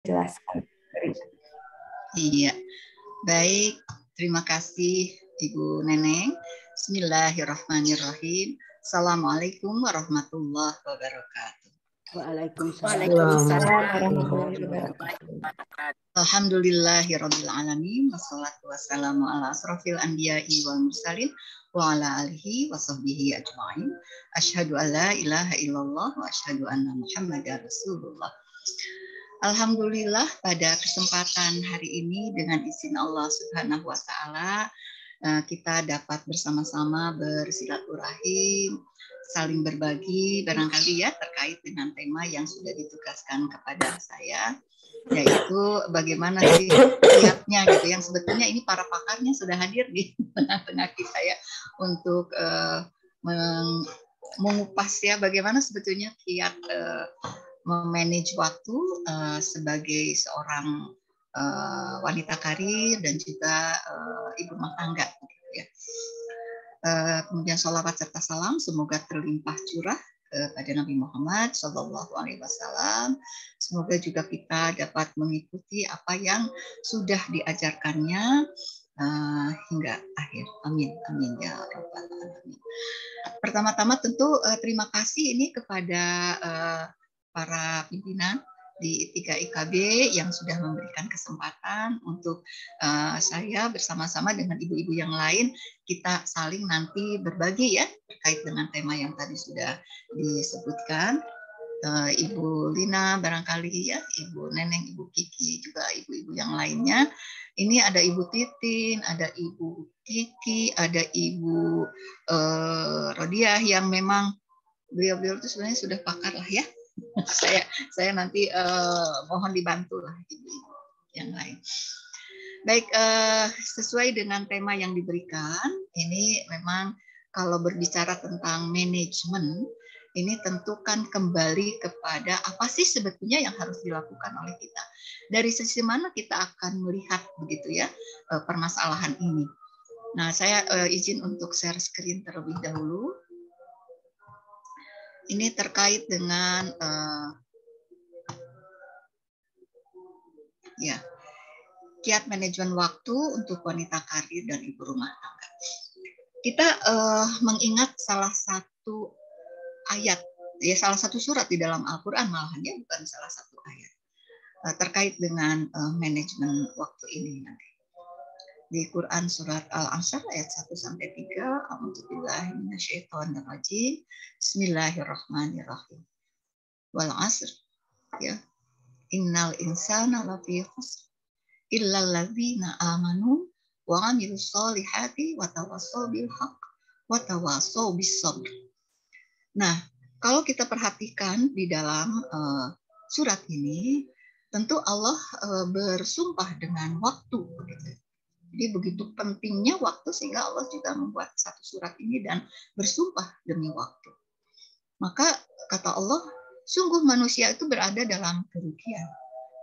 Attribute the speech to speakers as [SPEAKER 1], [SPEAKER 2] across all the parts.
[SPEAKER 1] dijelaskan.
[SPEAKER 2] Iya, baik. Terima kasih Ibu Neneng. Bismillahirrahmanirrahim. Assalamualaikum warahmatullahi wabarakatuh.
[SPEAKER 1] Waalaikumsalam warahmatullahi wabarakatuh.
[SPEAKER 2] Alhamdulillahirabbil alamin wassalatu wassalamu ala asrofil anbiya'i wal mursalin wa ala alihi wa sahbihi ajma'in. Asyhadu an la ilaha illallah wa asyhadu anna Muhammadar Rasulullah. Alhamdulillah pada kesempatan hari ini dengan izin Allah Subhanahu wa taala kita dapat bersama-sama bersilaturahim, saling berbagi barangkali ya terkait dengan tema yang sudah ditugaskan kepada saya, yaitu bagaimana sih kiatnya gitu, yang sebetulnya ini para pakarnya sudah hadir di tengah-tengah kita ya untuk mengupas ya bagaimana sebetulnya kiat memanage waktu sebagai seorang wanita karir dan juga ibu rumah tangga. Gitu ya. Kemudian sholawat serta salam semoga terlimpah curah kepada Nabi Muhammad Shallallahu Alaihi Wasallam. Semoga juga kita dapat mengikuti apa yang sudah diajarkannya hingga akhir. Amin, amin ya rabbal alamin. Pertama-tama tentu terima kasih ini kepada para pimpinan di 3IKB yang sudah memberikan kesempatan untuk saya bersama-sama dengan ibu-ibu yang lain kita saling nanti berbagi ya terkait dengan tema yang tadi sudah disebutkan. Ibu Lina barangkali ya, Ibu Neneng, Ibu Kiki, juga ibu-ibu yang lainnya. Ini ada Ibu Titin, ada Ibu Kiki, ada Ibu Rodiah yang memang beliau-beliau itu sebenarnya sudah pakar lah ya. saya nanti mohon dibantu lah ibu-ibu yang lain. Baik, sesuai dengan tema yang diberikan, ini memang kalau berbicara tentang manajemen, ini tentukan kembali kepada apa sih sebetulnya yang harus dilakukan oleh kita. Dari sisi mana kita akan melihat begitu ya permasalahan ini. Nah, saya izin untuk share screen terlebih dahulu. Ini terkait dengan ya kiat manajemen waktu untuk wanita karir dan ibu rumah tangga. Kita mengingat salah satu ayat, ya salah satu surat di dalam Al-Quran malahan ya, bukan salah satu ayat terkait dengan manajemen waktu ini nanti. Di Quran surat Al-Ansar ayat 1-3, A'udzubillahi minasyaitonirrajim. Bismillahirrahmanirrahim. Wal 'asr ya. Innal insana lafi khusr illal ladzina amanu wa 'amilus solihati wa tawassaw bil haqq wa tawassaw bis sabr. Nah, kalau kita perhatikan di dalam surat ini, tentu Allah bersumpah dengan waktu begitu. Jadi begitu pentingnya waktu sehingga Allah juga membuat satu surat ini dan bersumpah demi waktu. Maka kata Allah, sungguh manusia itu berada dalam kerugian.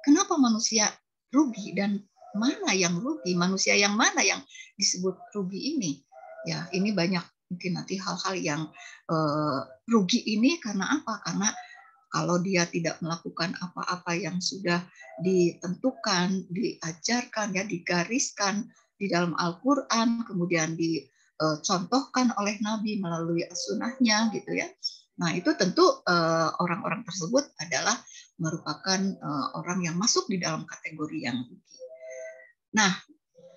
[SPEAKER 2] Kenapa manusia rugi dan mana yang rugi? Manusia yang mana yang disebut rugi ini? Ya, ini banyak mungkin nanti hal-hal yang rugi ini karena apa? Karena kalau dia tidak melakukan apa-apa yang sudah ditentukan, diajarkan, ya digariskan di dalam Al-Quran, kemudian dicontohkan oleh Nabi melalui sunnahnya, gitu ya. Nah, itu tentu orang-orang tersebut adalah merupakan orang yang masuk di dalam kategori yang rugi. Nah,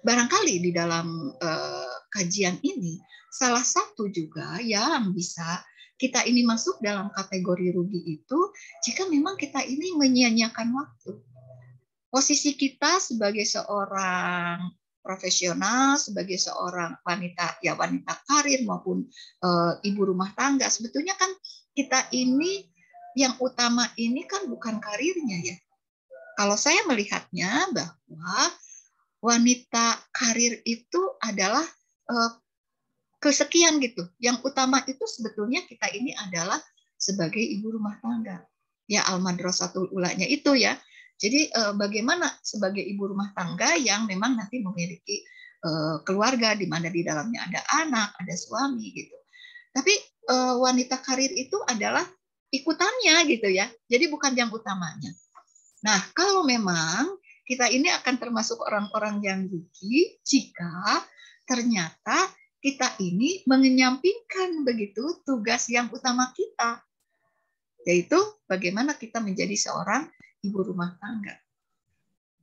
[SPEAKER 2] barangkali di dalam kajian ini, salah satu juga yang bisa kita ini masuk dalam kategori rugi itu jika memang kita ini menyia-nyiakan waktu. Posisi kita sebagai seorang profesional, sebagai seorang wanita karir maupun ibu rumah tangga, sebetulnya kan kita ini yang utama ini kan bukan karirnya ya. Kalau saya melihatnya bahwa wanita karir itu adalah kesekian gitu. Yang utama itu sebetulnya kita ini adalah sebagai ibu rumah tangga. Ya, al-madrasatul ulanya itu ya. Jadi bagaimana sebagai ibu rumah tangga yang memang nanti memiliki keluarga di mana di dalamnya ada anak, ada suami gitu. Tapi wanita karir itu adalah ikutannya gitu ya. Jadi bukan yang utamanya. Nah, kalau memang kita ini akan termasuk orang-orang yang rugi jika ternyata kita ini menyampingkan begitu tugas yang utama kita, yaitu bagaimana kita menjadi seorang ibu rumah tangga.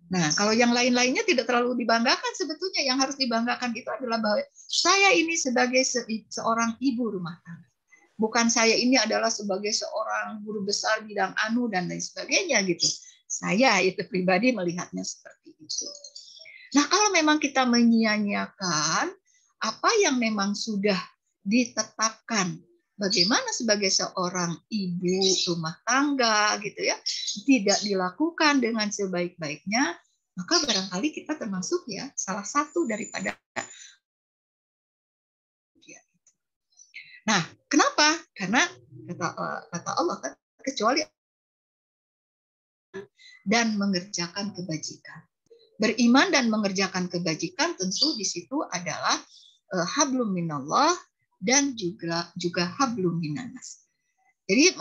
[SPEAKER 2] Nah, kalau yang lain-lainnya tidak terlalu dibanggakan, sebetulnya yang harus dibanggakan itu adalah bahwa saya ini sebagai seorang ibu rumah tangga. Bukan saya ini adalah sebagai seorang guru besar bidang anu dan lain sebagainya gitu. Saya itu pribadi melihatnya seperti itu. Nah, kalau memang kita menyia-nyiakan apa yang memang sudah ditetapkan, bagaimana sebagai seorang ibu rumah tangga gitu ya, tidak dilakukan dengan sebaik-baiknya, maka barangkali kita termasuk ya salah satu daripada. Nah, kenapa? Karena kata Allah kan, kecuali dan mengerjakan kebajikan. Beriman dan mengerjakan kebajikan tentu di situ adalah hablum minallah dan juga hablum minannas. Jadi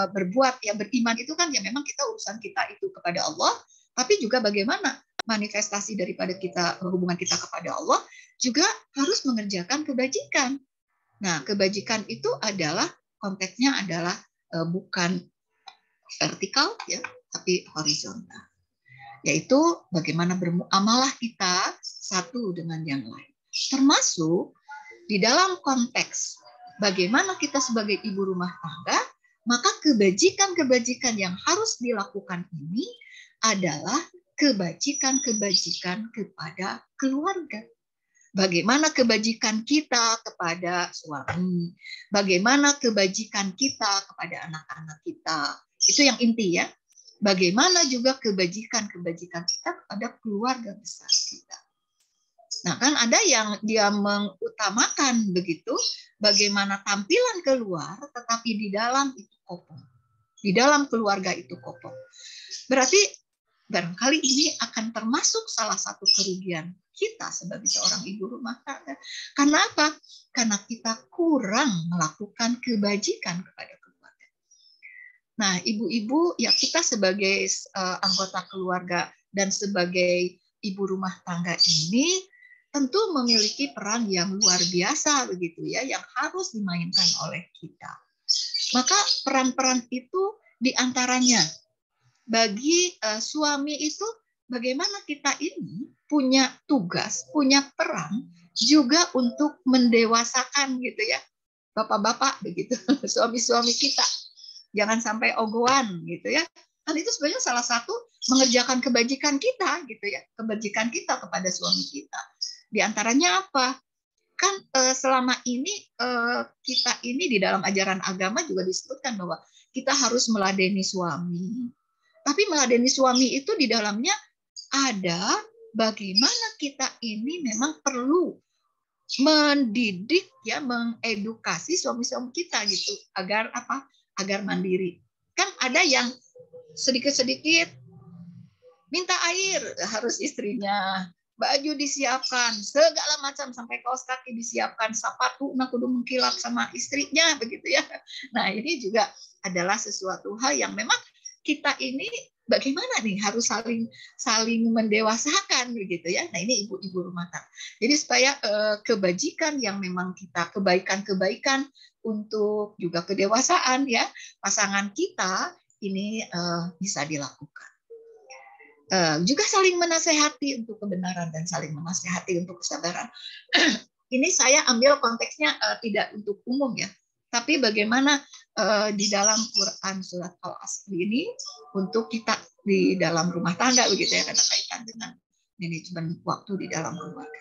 [SPEAKER 2] berbuat ya, beriman itu kan ya memang kita urusan kita itu kepada Allah, tapi juga bagaimana manifestasi daripada kita, hubungan kita kepada Allah juga harus mengerjakan kebajikan. Nah, kebajikan itu adalah konteksnya adalah bukan vertikal ya, tapi horizontal. Yaitu bagaimana bermuamalah kita satu dengan yang lain. Termasuk di dalam konteks bagaimana kita sebagai ibu rumah tangga, maka kebajikan-kebajikan yang harus dilakukan ini adalah kebajikan-kebajikan kepada keluarga. Bagaimana kebajikan kita kepada suami, bagaimana kebajikan kita kepada anak-anak kita. Itu yang inti ya. Bagaimana juga kebajikan-kebajikan kita kepada keluarga besar kita. Nah, kan ada yang dia mengutamakan begitu, bagaimana tampilan keluar, tetapi di dalam itu kopong. Di dalam keluarga itu kopong. Berarti barangkali ini akan termasuk salah satu kerugian kita sebagai seorang ibu rumah tangga. Karena apa? Karena kita kurang melakukan kebajikan kepada keluarga. Nah, ibu-ibu, ya kita sebagai anggota keluarga dan sebagai ibu rumah tangga ini tentu memiliki peran yang luar biasa begitu ya, yang harus dimainkan oleh kita. Maka peran-peran itu diantaranya bagi suami itu bagaimana kita ini punya tugas, punya peran juga untuk mendewasakan gitu ya, bapak-bapak begitu, suami-suami kita. Jangan sampai ogohan gitu ya. Kan itu sebenarnya salah satu mengerjakan kebajikan kita gitu ya, kebajikan kita kepada suami kita. Di antaranya apa? Kan selama ini kita ini di dalam ajaran agama juga disebutkan bahwa kita harus meladeni suami. Tapi meladeni suami itu di dalamnya ada bagaimana kita ini memang perlu mendidik ya, mengedukasi suami-suami kita gitu agar apa? Agar mandiri. Kan ada yang sedikit-sedikit minta air, harus istrinya, baju disiapkan, segala macam sampai kaos kaki disiapkan, sepatu nak kudu mengkilap sama istrinya begitu ya. Nah, ini juga adalah sesuatu hal yang memang kita ini bagaimana nih harus saling mendewasakan begitu ya. Nah, ini ibu-ibu rumah tangga. Jadi supaya kebajikan yang memang kita, kebaikan-kebaikan untuk juga kedewasaan ya pasangan kita ini bisa dilakukan. Juga saling menasehati untuk kebenaran dan saling menasehati untuk kesabaran. Ini saya ambil konteksnya tidak untuk umum ya, tapi bagaimana di dalam Quran surat Al-Asr ini untuk kita di dalam rumah tangga begitu ya, karena kaitan dengan manajemen waktu di dalam keluarga.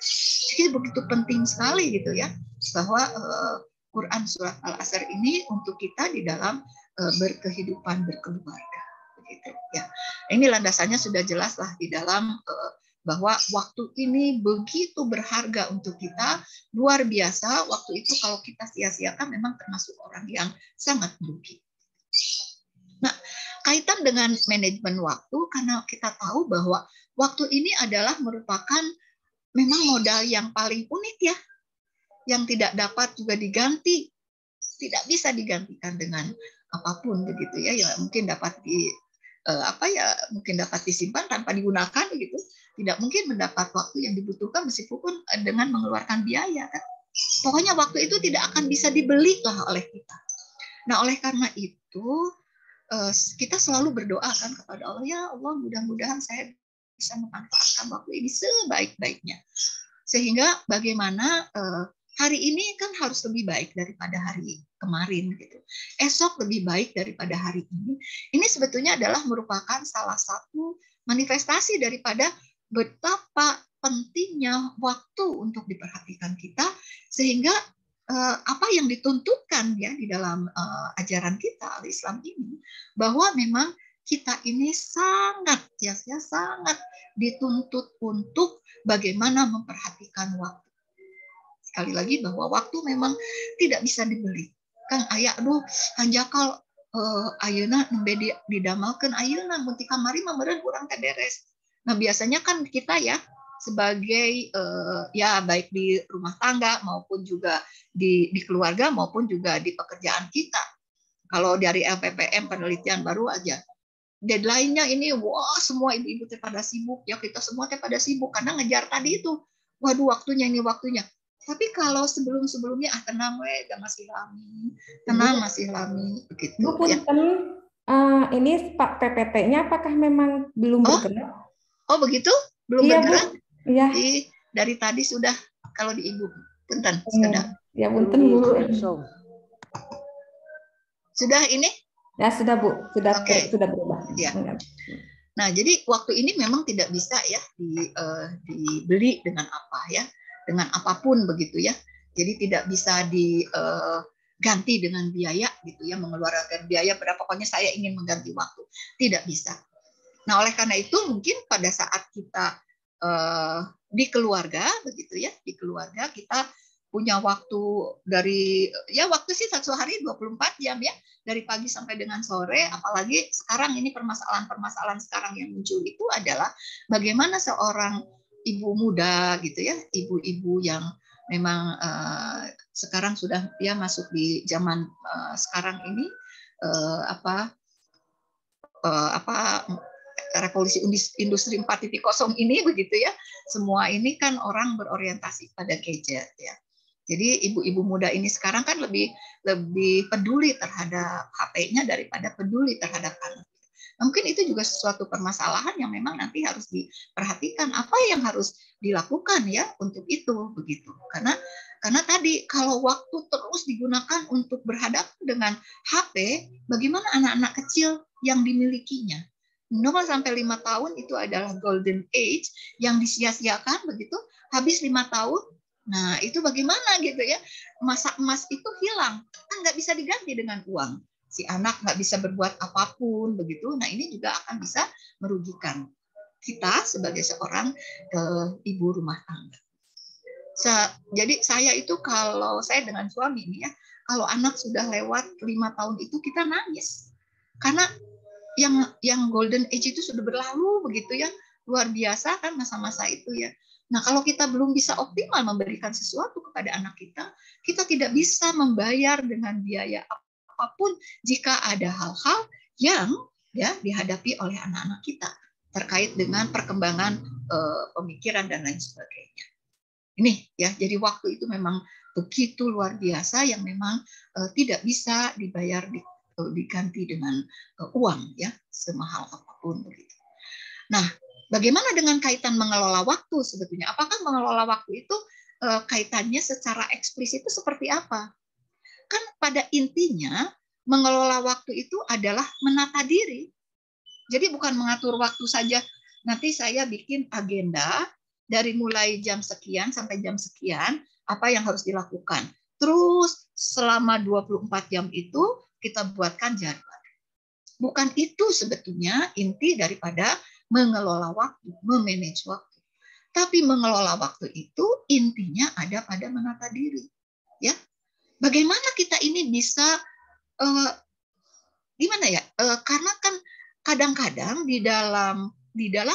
[SPEAKER 2] Jadi begitu penting sekali gitu ya, bahwa Quran surat Al-Asr ini untuk kita di dalam berkehidupan berkeluarga. Gitu, ya. Ini landasannya sudah jelas lah di dalam bahwa waktu ini begitu berharga untuk kita, luar biasa. Waktu itu kalau kita sia-siakan memang termasuk orang yang sangat merugi. Nah, kaitan dengan manajemen waktu, karena kita tahu bahwa waktu ini adalah merupakan memang modal yang paling unik ya, yang tidak dapat juga diganti, tidak bisa digantikan dengan apapun begitu ya, ya mungkin dapat mungkin dapat disimpan tanpa digunakan gitu. Tidak mungkin mendapat waktu yang dibutuhkan meskipun dengan mengeluarkan biaya kan. Pokoknya waktu itu tidak akan bisa dibeli lah oleh kita. Nah, oleh karena itu kita selalu berdoa kan kepada Allah, ya Allah mudah-mudahan saya bisa memanfaatkan waktu ini sebaik-baiknya. Sehingga bagaimana hari ini kan harus lebih baik daripada hari kemarin gitu. Esok lebih baik daripada hari ini. Ini sebetulnya adalah merupakan salah satu manifestasi daripada betapa pentingnya waktu untuk diperhatikan kita, sehingga apa yang dituntutkan ya di dalam ajaran kita al-Islam ini, bahwa memang kita ini sangat dituntut untuk bagaimana memperhatikan waktu. Sekali lagi bahwa waktu memang tidak bisa dibeli. Kang aya aduh hanjakal ayeuna nembe didamalkeun ayeuna mun ti kamari mah meureun urang teh beres. Nah, biasanya kan kita ya sebagai ya baik di rumah tangga maupun juga di keluarga maupun juga di pekerjaan kita. Kalau dari LPPM penelitian baru aja, deadline-nya ini wah semua ibu-ibu teh pada sibuk ya, kita semua teh pada sibuk karena ngejar tadi itu. Waduh waktunya ini waktunya. Tapi kalau sebelum-sebelumnya tenang we, masih lami, tenang masih lami begitu.
[SPEAKER 1] Bu punten, ini Pak PPT-nya apakah memang belum bergerak?
[SPEAKER 2] Oh begitu? Belum
[SPEAKER 1] iya,
[SPEAKER 2] bergerak?
[SPEAKER 1] Bu. Iya.
[SPEAKER 2] Dari tadi sudah kalau di Ibu. Punten, sudah.
[SPEAKER 1] Ya punten Bu.
[SPEAKER 2] Sudah ini?
[SPEAKER 1] Ya sudah Bu, sudah berubah.
[SPEAKER 2] Ya. Nah, jadi waktu ini memang tidak bisa ya dibeli dengan apa ya, dengan apapun begitu ya. Jadi tidak bisa diganti dengan biaya gitu ya, mengeluarkan biaya berapa, pokoknya saya ingin mengganti waktu. Tidak bisa. Nah, oleh karena itu mungkin pada saat kita di keluarga begitu ya, di keluarga kita punya waktu dari ya waktu sih satu hari 24 jam ya, dari pagi sampai dengan sore. Apalagi sekarang ini permasalahan sekarang yang muncul itu adalah bagaimana seorang ibu muda gitu ya, ibu-ibu yang memang sekarang sudah ya masuk di zaman sekarang ini revolusi industri 4.0 ini begitu ya. Semua ini kan orang berorientasi pada gadget ya. Jadi ibu-ibu muda ini sekarang kan lebih peduli terhadap HP-nya daripada peduli terhadap anak. Mungkin itu juga sesuatu permasalahan yang memang nanti harus diperhatikan apa yang harus dilakukan ya untuk itu begitu. Karena tadi kalau waktu terus digunakan untuk berhadapan dengan HP, bagaimana anak-anak kecil yang dimilikinya? 0 sampai 5 tahun itu adalah golden age yang disia-siakan begitu, habis 5 tahun. Nah, itu bagaimana gitu ya? Masa emas itu hilang, kan nggak bisa diganti dengan uang. Si anak nggak bisa berbuat apapun begitu. Nah, ini juga akan bisa merugikan kita sebagai seorang ibu rumah tangga. Jadi saya itu kalau saya dengan suami ini ya, kalau anak sudah lewat 5 tahun itu kita nangis. Karena yang golden age itu sudah berlalu begitu ya. Luar biasa kan masa-masa itu ya. Nah, kalau kita belum bisa optimal memberikan sesuatu kepada anak kita, kita tidak bisa membayar dengan biaya apapun jika ada hal-hal yang ya dihadapi oleh anak-anak kita terkait dengan perkembangan pemikiran dan lain sebagainya. Ini ya, jadi waktu itu memang begitu luar biasa yang memang tidak bisa dibayar diganti dengan uang ya, semahal apapun begitu. Nah, bagaimana dengan kaitan mengelola waktu sebetulnya? Apakah mengelola waktu itu kaitannya secara eksplisit itu seperti apa? Kan pada intinya mengelola waktu itu adalah menata diri. Jadi bukan mengatur waktu saja. Nanti saya bikin agenda dari mulai jam sekian sampai jam sekian, apa yang harus dilakukan. Terus selama 24 jam itu kita buatkan jadwal. Bukan itu sebetulnya inti daripada mengelola waktu, memanage waktu. Tapi mengelola waktu itu intinya ada pada menata diri. Ya, bagaimana kita ini bisa gimana ya? Karena kan kadang-kadang di dalam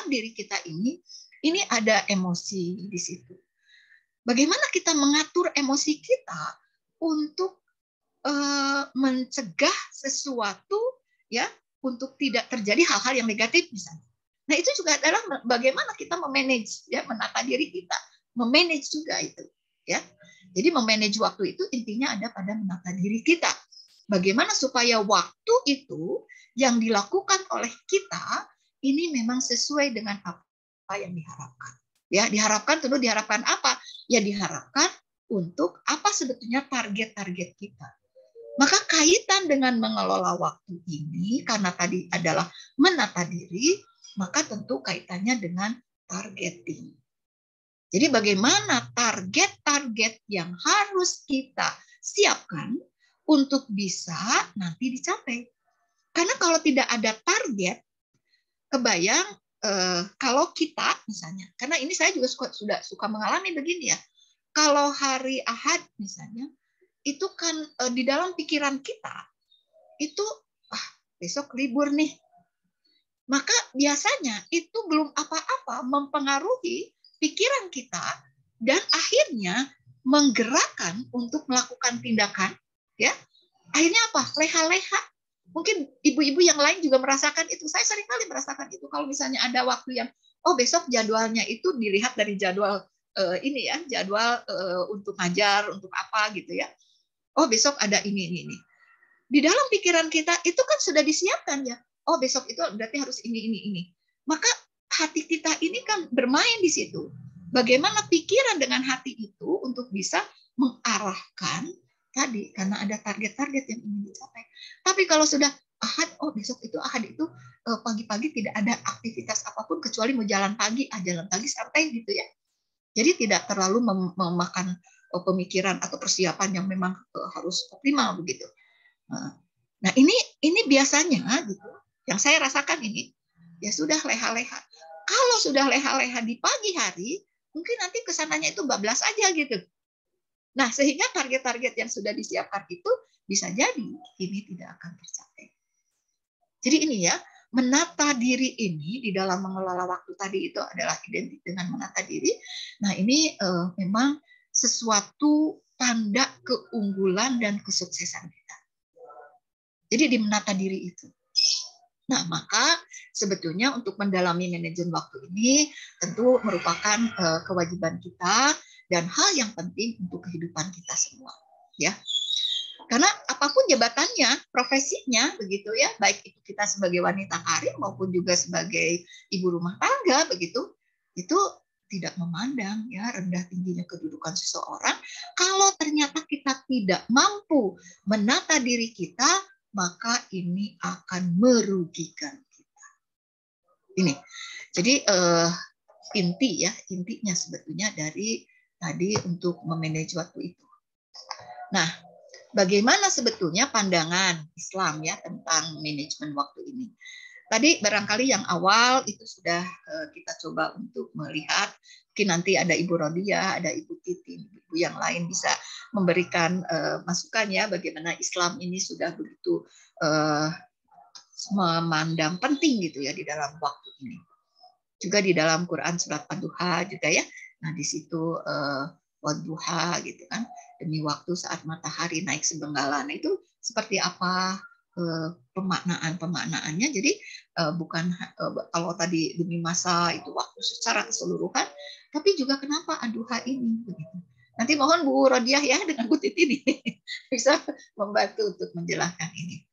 [SPEAKER 2] diri kita ini ada emosi di situ. Bagaimana kita mengatur emosi kita untuk mencegah sesuatu ya, untuk tidak terjadi hal-hal yang negatif misalnya. Nah, itu juga adalah bagaimana kita memanage, ya, menata diri kita, memanage juga itu, ya. Jadi memanage waktu itu intinya ada pada menata diri kita. Bagaimana supaya waktu itu yang dilakukan oleh kita ini memang sesuai dengan apa yang diharapkan. Ya, diharapkan tentu diharapkan apa? Ya diharapkan untuk apa sebetulnya target-target kita. Maka kaitan dengan mengelola waktu ini, karena tadi adalah menata diri, maka tentu kaitannya dengan targeting. Jadi bagaimana target-target yang harus kita siapkan untuk bisa nanti dicapai. Karena kalau tidak ada target, kebayang kalau kita misalnya, karena ini saya juga sudah suka mengalami begini ya, kalau hari Ahad misalnya, itu kan di dalam pikiran kita itu besok libur nih, maka biasanya itu belum apa-apa mempengaruhi pikiran kita dan akhirnya menggerakkan untuk melakukan tindakan, ya. Akhirnya apa? Leha-leha. Mungkin ibu-ibu yang lain juga merasakan itu. Saya sering kali merasakan itu. Kalau misalnya ada waktu yang besok jadwalnya itu dilihat dari jadwal ini ya, jadwal untuk ngajar, untuk apa gitu ya. Besok ada ini. Di dalam pikiran kita itu kan sudah disiapkan ya. Besok itu berarti harus ini. Maka hati kita ini kan bermain di situ. Bagaimana pikiran dengan hati itu untuk bisa mengarahkan tadi, karena ada target-target yang ingin dicapai. Tapi kalau sudah Ahad, besok itu Ahad itu pagi-pagi tidak ada aktivitas apapun kecuali mau jalan pagi, jalan pagi santai gitu ya. Jadi tidak terlalu memakan pemikiran atau persiapan yang memang harus optimal begitu. Nah ini biasanya gitu, yang saya rasakan ini ya sudah leha-leha. Kalau sudah leha-leha di pagi hari, mungkin nanti kesananya itu bablas aja gitu. Nah, sehingga target-target yang sudah disiapkan itu bisa jadi ini tidak akan tercapai. Jadi ini ya, menata diri ini di dalam mengelola waktu tadi itu adalah identik dengan menata diri. Nah, ini memang sesuatu tanda keunggulan dan kesuksesan kita. Jadi di menata diri itu. Nah, maka sebetulnya untuk mendalami manajemen waktu ini tentu merupakan kewajiban kita dan hal yang penting untuk kehidupan kita semua, ya. Karena apapun jabatannya, profesinya begitu ya, baik itu kita sebagai wanita karir maupun juga sebagai ibu rumah tangga begitu, itu tidak memandang ya rendah tingginya kedudukan seseorang. Kalau ternyata kita tidak mampu menata diri kita, maka ini akan merugikan kita. Ini. Jadi intinya sebetulnya dari tadi untuk memanage waktu itu. Nah, bagaimana sebetulnya pandangan Islam ya tentang manajemen waktu ini? Tadi barangkali yang awal itu sudah kita coba untuk melihat, mungkin nanti ada Ibu Rodia, ada Ibu Titi, ibu yang lain bisa memberikan masukan ya bagaimana Islam ini sudah begitu memandang penting gitu ya di dalam waktu ini. Juga di dalam Quran surat Ad-Duha juga ya. Nah, di situ wadduha gitu kan, demi waktu saat matahari naik sebenggalan. Nah, itu seperti apa pemaknaannya. Jadi bukan kalau tadi demi masa itu waktu secara keseluruhan, tapi juga kenapa Ad-Duha ini begitu. Nanti mohon Bu Rodiah ya dengan Bu Titi nih bisa membantu untuk menjelaskan ini.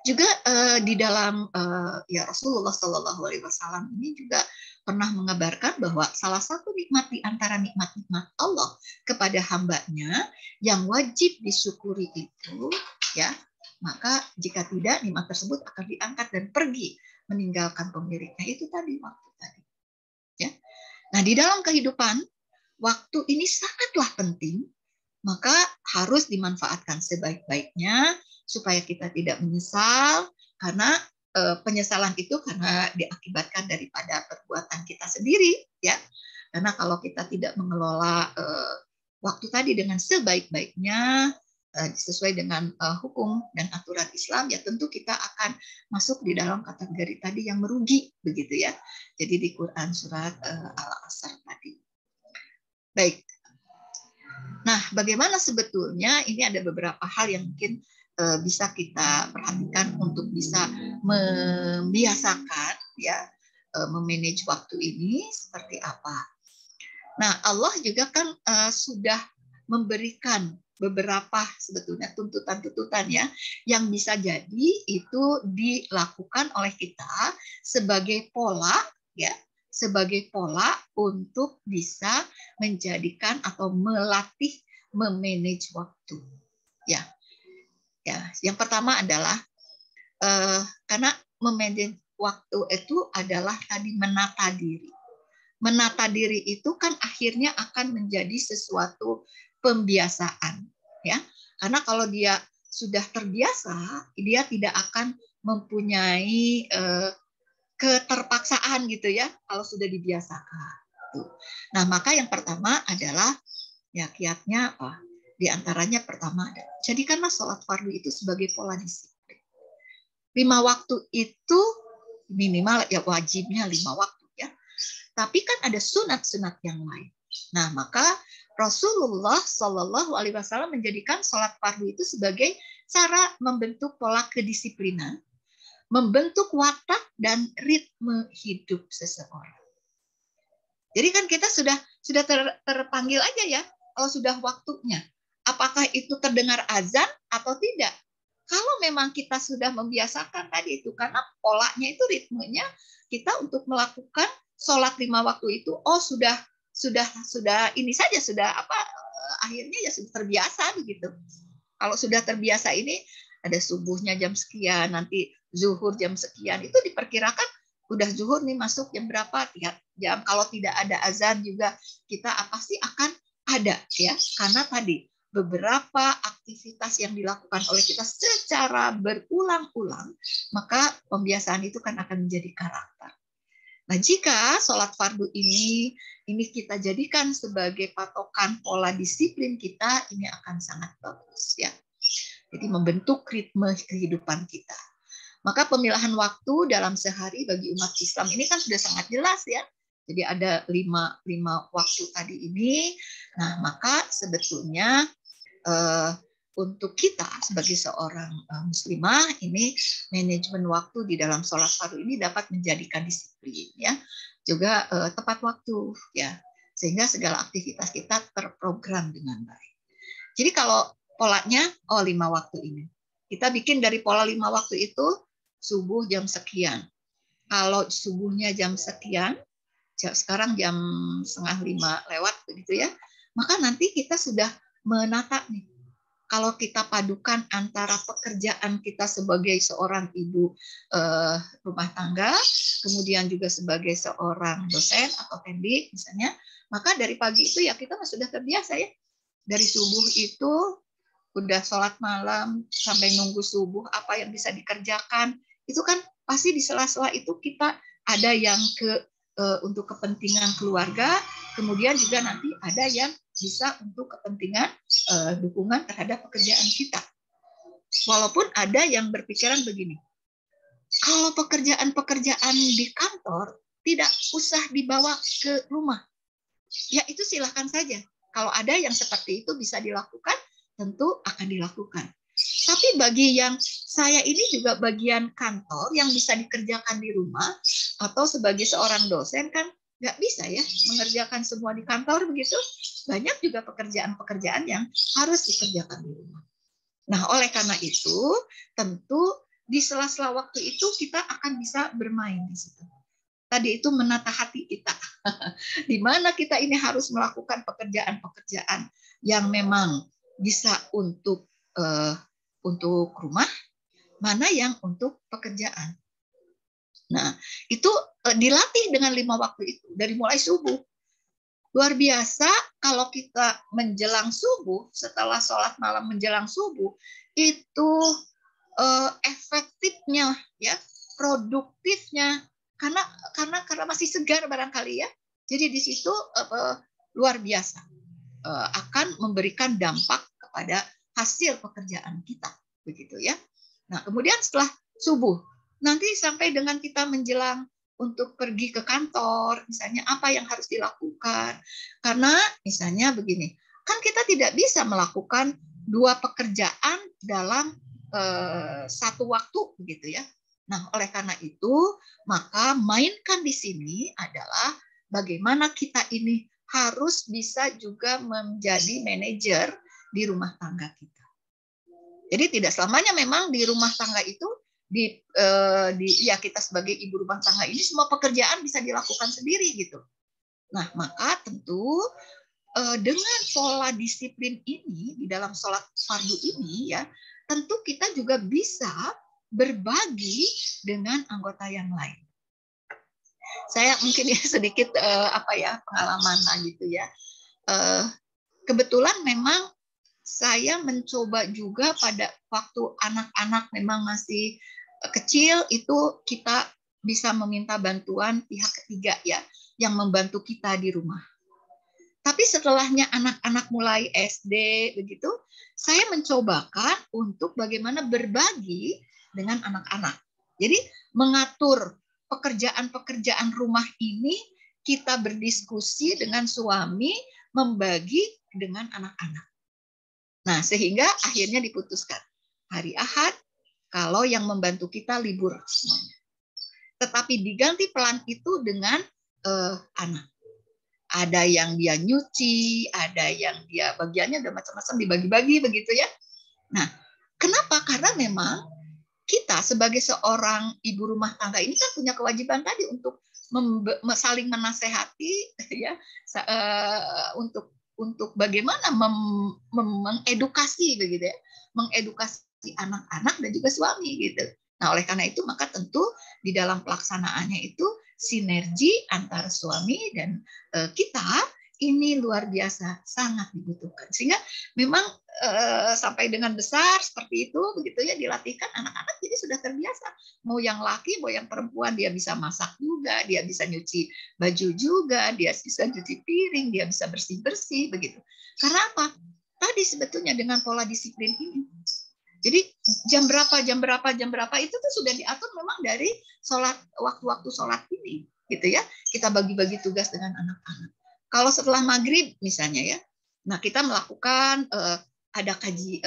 [SPEAKER 2] Juga di dalam ya Rasulullah Shallallahu Alaihi Wasallam ini juga pernah mengabarkan bahwa salah satu nikmat di antara nikmat-nikmat Allah kepada hambanya yang wajib disyukuri itu, ya, maka jika tidak nikmat tersebut akan diangkat dan pergi meninggalkan pemiliknya. Itu tadi waktu tadi, ya. Nah, di dalam kehidupan waktu ini sangatlah penting, maka harus dimanfaatkan sebaik-baiknya supaya kita tidak menyesal, karena penyesalan itu karena diakibatkan daripada perbuatan kita sendiri, ya. Karena kalau kita tidak mengelola waktu tadi dengan sebaik-baiknya sesuai dengan hukum dan aturan Islam, ya tentu kita akan masuk di dalam kategori tadi yang merugi, begitu ya. Jadi di Quran surat Al-Asr tadi. Baik. Nah, bagaimana sebetulnya ini ada beberapa hal yang mungkin bisa kita perhatikan untuk bisa membiasakan ya memanage waktu ini seperti apa. Nah, Allah juga kan sudah memberikan beberapa sebetulnya tuntutan-tuntutan ya yang bisa jadi itu dilakukan oleh kita sebagai pola ya, sebagai pola untuk bisa menjadikan atau melatih memanage waktu. Ya. Ya, yang pertama adalah karena memanage waktu itu adalah tadi menata diri. Menata diri itu kan akhirnya akan menjadi sesuatu pembiasaan, ya. Karena kalau dia sudah terbiasa, dia tidak akan mempunyai keterpaksaan gitu ya, kalau sudah dibiasakan. Nah, maka yang pertama adalah ya kiatnya apa? Di antaranya pertama, jadikanlah sholat fardu itu sebagai pola disiplin. 5 waktu itu minimal ya wajibnya 5 waktu ya. Tapi kan ada sunat-sunat yang lain. Nah, maka Rasulullah Shallallahu Alaihi Wasallam menjadikan sholat fardu itu sebagai cara membentuk pola kedisiplinan, membentuk watak dan ritme hidup seseorang. Jadi kan kita sudah terpanggil aja ya, kalau sudah waktunya. Apakah itu terdengar azan atau tidak? Kalau memang kita sudah membiasakan tadi itu, karena polanya itu ritmenya kita untuk melakukan sholat 5 waktu itu, oh sudah ini saja sudah apa akhirnya ya sudah terbiasa begitu. Kalau sudah terbiasa ini ada subuhnya jam sekian, nanti zuhur jam sekian, itu diperkirakan udah zuhur nih masuk jam berapa, 3 jam. Kalau tidak ada azan juga kita pasti akan ada ya, karena tadi beberapa aktivitas yang dilakukan oleh kita secara berulang-ulang, maka pembiasaan itu kan akan menjadi karakter. Nah, jika sholat fardu ini kita jadikan sebagai patokan pola disiplin kita, ini akan sangat bagus ya. Jadi membentuk ritme kehidupan kita. Maka pemilahan waktu dalam sehari bagi umat Islam ini kan sudah sangat jelas ya. Jadi ada 5 waktu tadi ini. Nah, maka sebetulnya untuk kita sebagai seorang muslimah ini manajemen waktu di dalam sholat fardu ini dapat menjadikan disiplin ya, juga tepat waktu ya, sehingga segala aktivitas kita terprogram dengan baik. Jadi kalau polanya 5 waktu ini kita bikin dari pola 5 waktu itu subuh jam sekian. Kalau subuhnya jam sekian, sekarang jam 4:30 lewat begitu ya, maka nanti kita sudah menata nih. Kalau kita padukan antara pekerjaan kita sebagai seorang ibu rumah tangga, kemudian juga sebagai seorang dosen atau pendidik misalnya, maka dari pagi itu ya kita sudah terbiasa ya. Dari subuh itu udah sholat malam sampai nunggu subuh apa yang bisa dikerjakan, itu kan pasti di sela-sela itu kita ada yang untuk kepentingan keluarga, kemudian juga nanti ada yang bisa untuk kepentingan dukungan terhadap pekerjaan kita. Walaupun ada yang berpikiran begini, kalau pekerjaan-pekerjaan di kantor tidak usah dibawa ke rumah, ya itu silahkan saja. Kalau ada yang seperti itu bisa dilakukan, tentu akan dilakukan. Tapi bagi yang saya ini juga bagian kantor yang bisa dikerjakan di rumah, atau sebagai seorang dosen kan nggak bisa ya mengerjakan semua di kantor begitu. Banyak juga pekerjaan-pekerjaan yang harus dikerjakan di rumah. Nah, oleh karena itu, tentu di sela-sela waktu itu kita akan bisa bermain di situ. Tadi itu menata hati kita. Di mana kita ini harus melakukan pekerjaan-pekerjaan yang memang bisa untuk rumah, mana yang untuk pekerjaan. Nah, itu dilatih dengan 5 waktu itu dari mulai subuh. Luar biasa kalau kita menjelang subuh, setelah sholat malam menjelang subuh, itu efektifnya ya, produktifnya karena masih segar barangkali ya. Jadi di situ luar biasa akan memberikan dampak kepada hasil pekerjaan kita begitu ya. Nah, kemudian setelah subuh nanti sampai dengan kita menjelang untuk pergi ke kantor, misalnya apa yang harus dilakukan. Karena misalnya begini, kan kita tidak bisa melakukan 2 pekerjaan dalam satu waktu begitu ya. Nah, oleh karena itu, maka mainkan di sini adalah bagaimana kita ini harus bisa juga menjadi manajer di rumah tangga kita. Jadi tidak selamanya memang di rumah tangga itu ya kita sebagai ibu rumah tangga ini semua pekerjaan bisa dilakukan sendiri gitu. Nah, maka tentu dengan pola disiplin ini di dalam sholat fardu ini ya, tentu kita juga bisa berbagi dengan anggota yang lain. Saya mungkin ya sedikit pengalaman lah gitu ya. Kebetulan memang saya mencoba juga pada waktu anak-anak memang masih kecil itu kita bisa meminta bantuan pihak ketiga ya yang membantu kita di rumah. Tapi setelahnya anak-anak mulai SD begitu, saya mencobakan untuk bagaimana berbagi dengan anak-anak. Jadi mengatur pekerjaan-pekerjaan rumah ini kita berdiskusi dengan suami, membagi dengan anak-anak. Nah, sehingga akhirnya diputuskan hari Ahad kalau yang membantu kita libur semuanya. Tetapi diganti pelan itu dengan anak. Ada yang dia nyuci, ada yang dia bagiannya udah macam-macam dibagi-bagi begitu ya. Nah, kenapa? Karena memang kita sebagai seorang ibu rumah tangga ini kan punya kewajiban tadi untuk saling menasehati ya, untuk bagaimana mengedukasi begitu ya, mengedukasi anak-anak dan juga suami gitu. Nah, oleh karena itu maka tentu di dalam pelaksanaannya itu sinergi antara suami dan kita ini luar biasa sangat dibutuhkan. Sehingga memang sampai dengan besar seperti itu begitu ya dilatihkan anak-anak jadi sudah terbiasa. Mau yang laki, mau yang perempuan dia bisa masak juga, dia bisa nyuci baju juga, dia bisa cuci piring, dia bisa bersih-bersih begitu. Karena apa? Tadi sebetulnya dengan pola disiplin ini. Jadi jam berapa itu tuh sudah diatur memang dari sholat, waktu-waktu sholat ini, gitu ya. Kita bagi-bagi tugas dengan anak-anak. Kalau setelah maghrib misalnya ya, nah kita melakukan ada kaji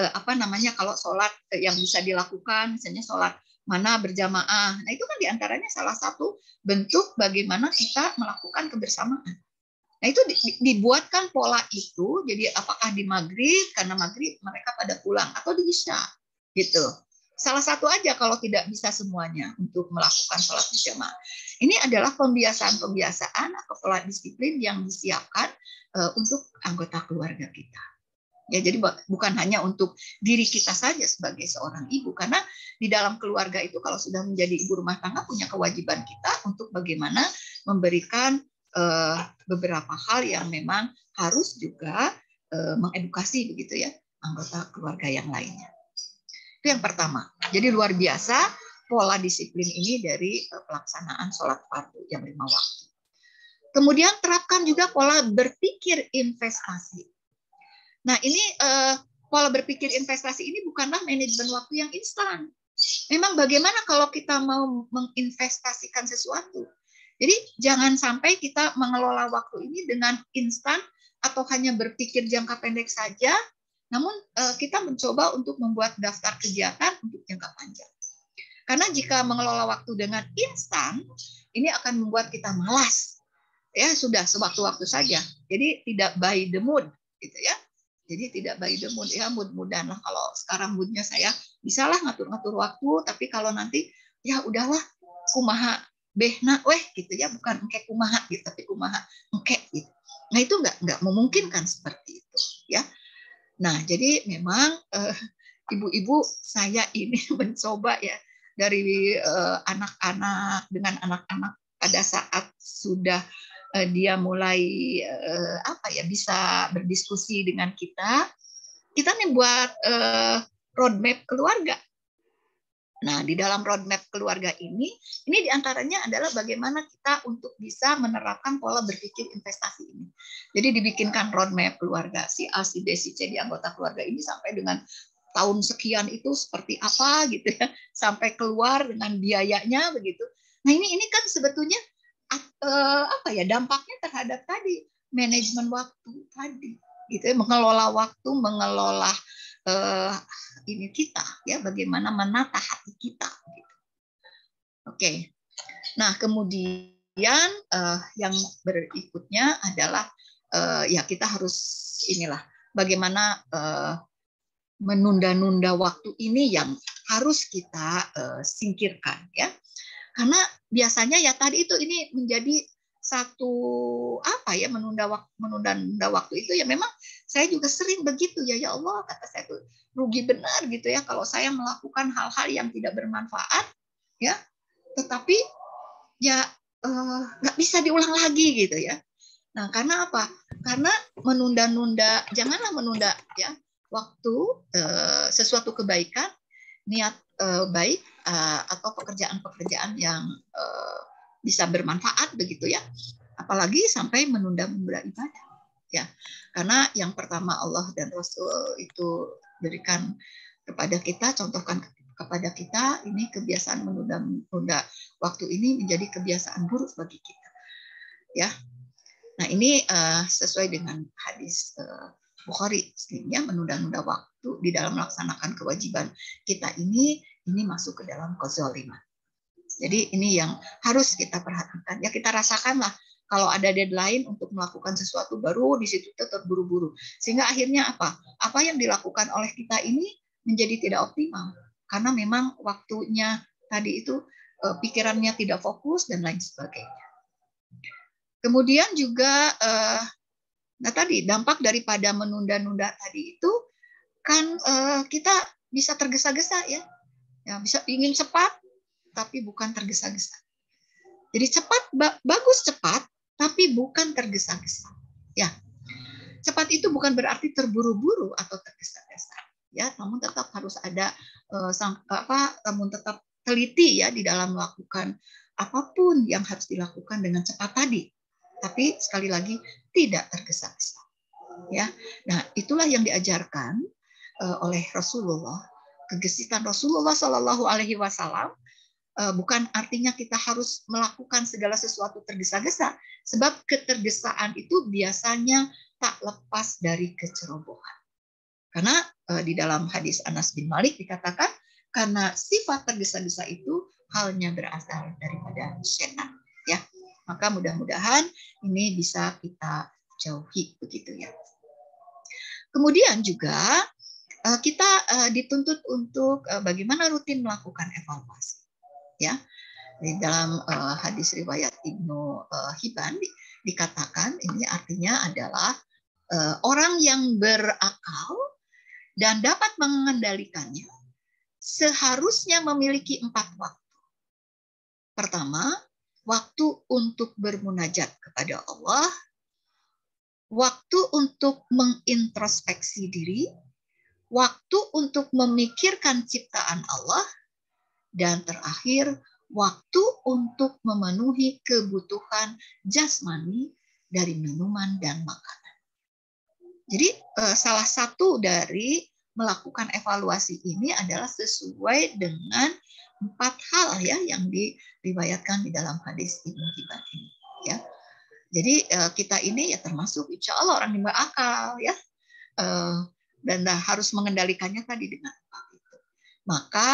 [SPEAKER 2] kalau sholat yang bisa dilakukan, misalnya sholat mana berjamaah. Nah itu kan diantaranya salah satu bentuk bagaimana kita melakukan kebersamaan. Nah itu dibuatkan pola itu, jadi apakah di maghrib, karena maghrib mereka pada pulang, atau di isya, gitu. Salah satu aja kalau tidak bisa semuanya untuk melakukan sholat berjamaah. Ini adalah pembiasaan atau pola disiplin yang disiapkan untuk anggota keluarga kita. Ya, jadi bukan hanya untuk diri kita saja sebagai seorang ibu, karena di dalam keluarga itu kalau sudah menjadi ibu rumah tangga punya kewajiban kita untuk bagaimana memberikan beberapa hal yang memang harus juga mengedukasi begitu ya anggota keluarga yang lainnya. Itu yang pertama. Jadi luar biasa pola disiplin ini dari pelaksanaan sholat fardu yang 5 waktu. Kemudian terapkan juga pola berpikir investasi. Nah ini pola berpikir investasi ini bukanlah manajemen waktu yang instan. Memang bagaimana kalau kita mau menginvestasikan sesuatu. Jadi jangan sampai kita mengelola waktu ini dengan instan atau hanya berpikir jangka pendek saja, namun kita mencoba untuk membuat daftar kegiatan untuk jangka panjang. Karena jika mengelola waktu dengan instan, ini akan membuat kita malas. Ya sudah sewaktu-waktu saja. Jadi tidak by the mood, gitu ya. Jadi tidak by the mood ya, mood-moodan lah. Kalau sekarang moodnya saya bisalah ngatur-ngatur waktu, tapi kalau nanti ya udahlah kumaha behna weh gitu ya, bukan engke kumaha gitu, tapi kumaha engke gitu. Nah itu nggak memungkinkan seperti itu ya. Nah jadi memang ibu-ibu saya ini mencoba ya dari anak-anak dengan anak-anak pada saat sudah dia mulai bisa berdiskusi dengan kita nih buat roadmap keluarga. Nah, di dalam roadmap keluarga ini diantaranya adalah bagaimana kita untuk bisa menerapkan pola berpikir investasi ini. Jadi dibikinkan roadmap keluarga, si A, si B, si C di anggota keluarga ini sampai dengan tahun sekian itu seperti apa gitu ya, sampai keluar dengan biayanya begitu. Nah ini kan sebetulnya dampaknya terhadap tadi manajemen waktu tadi, gitu ya, mengelola waktu, mengelola ini kita, ya, bagaimana menata hati kita. Gitu. Oke. Nah, kemudian yang berikutnya adalah ya kita harus inilah bagaimana menunda-nunda waktu ini yang harus kita singkirkan, ya. Karena biasanya ya tadi itu ini menjadi satu apa ya, menunda waktu itu ya memang saya juga sering begitu ya, ya Allah, kata saya tuh rugi benar gitu ya kalau saya melakukan hal-hal yang tidak bermanfaat, ya, tetapi ya nggak bisa diulang lagi gitu ya. Nah, karena apa? Karena menunda-nunda, janganlah menunda ya waktu sesuatu kebaikan, niat baik atau pekerjaan-pekerjaan yang bisa bermanfaat begitu ya. Apalagi sampai menunda-nunda ibadah ya. Karena yang pertama Allah dan Rasul itu berikan kepada kita, contohkan kepada kita, ini kebiasaan menunda-nunda waktu ini menjadi kebiasaan buruk bagi kita. Ya. Nah, ini sesuai dengan hadis Bukhari, ya, menunda-nunda waktu di dalam melaksanakan kewajiban kita ini masuk ke dalam kezaliman. Jadi ini yang harus kita perhatikan. Ya, kita rasakanlah kalau ada deadline untuk melakukan sesuatu baru di situ tetap buru-buru. Sehingga akhirnya apa? Apa yang dilakukan oleh kita ini menjadi tidak optimal. Karena memang waktunya tadi itu pikirannya tidak fokus dan lain sebagainya. Kemudian juga nah tadi dampak daripada menunda-nunda tadi itu kan kita bisa tergesa-gesa ya. Ya, bisa ingin cepat tapi bukan tergesa-gesa. Jadi cepat bagus cepat tapi bukan tergesa-gesa. Ya. Cepat itu bukan berarti terburu-buru atau tergesa-gesa. Ya, namun tetap harus ada namun tetap teliti ya di dalam melakukan apapun yang harus dilakukan dengan cepat tadi. Tapi sekali lagi tidak tergesa-gesa. Ya, nah itulah yang diajarkan oleh Rasulullah. Kegesitan Rasulullah Shallallahu Alaihi Wasallam bukan artinya kita harus melakukan segala sesuatu tergesa-gesa, sebab ketergesaan itu biasanya tak lepas dari kecerobohan. Karena di dalam hadis Anas bin Malik dikatakan karena sifat tergesa-gesa itu halnya berasal daripada setan. Ya. Maka mudah-mudahan ini bisa kita jauhi begitu ya. Kemudian juga kita dituntut untuk bagaimana rutin melakukan evaluasi. Ya, di dalam hadis riwayat Ibnu Hibban dikatakan ini artinya adalah orang yang berakal dan dapat mengendalikannya seharusnya memiliki 4 waktu. Pertama, waktu untuk bermunajat kepada Allah, waktu untuk mengintrospeksi diri, waktu untuk memikirkan ciptaan Allah, dan terakhir, waktu untuk memenuhi kebutuhan jasmani dari minuman dan makanan. Jadi salah satu dari melakukan evaluasi ini adalah sesuai dengan 4 hal ya yang diriwayatkan di dalam hadis Ibnu Hibban ini. Ya. Jadi kita ini ya termasuk insya Allah orang yang berakal ya, dan harus mengendalikannya tadi dengan apa itu. Maka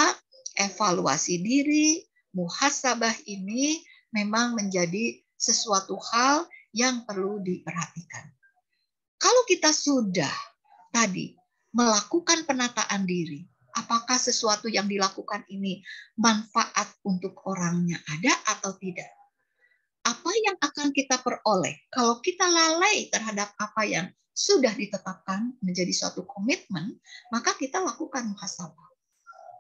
[SPEAKER 2] evaluasi diri, muhasabah ini memang menjadi sesuatu hal yang perlu diperhatikan. Kalau kita sudah tadi melakukan penataan diri, apakah sesuatu yang dilakukan ini manfaat untuk orangnya ada atau tidak? Apa yang akan kita peroleh kalau kita lalai terhadap apa yang sudah ditetapkan menjadi suatu komitmen, maka kita lakukan muhasabah.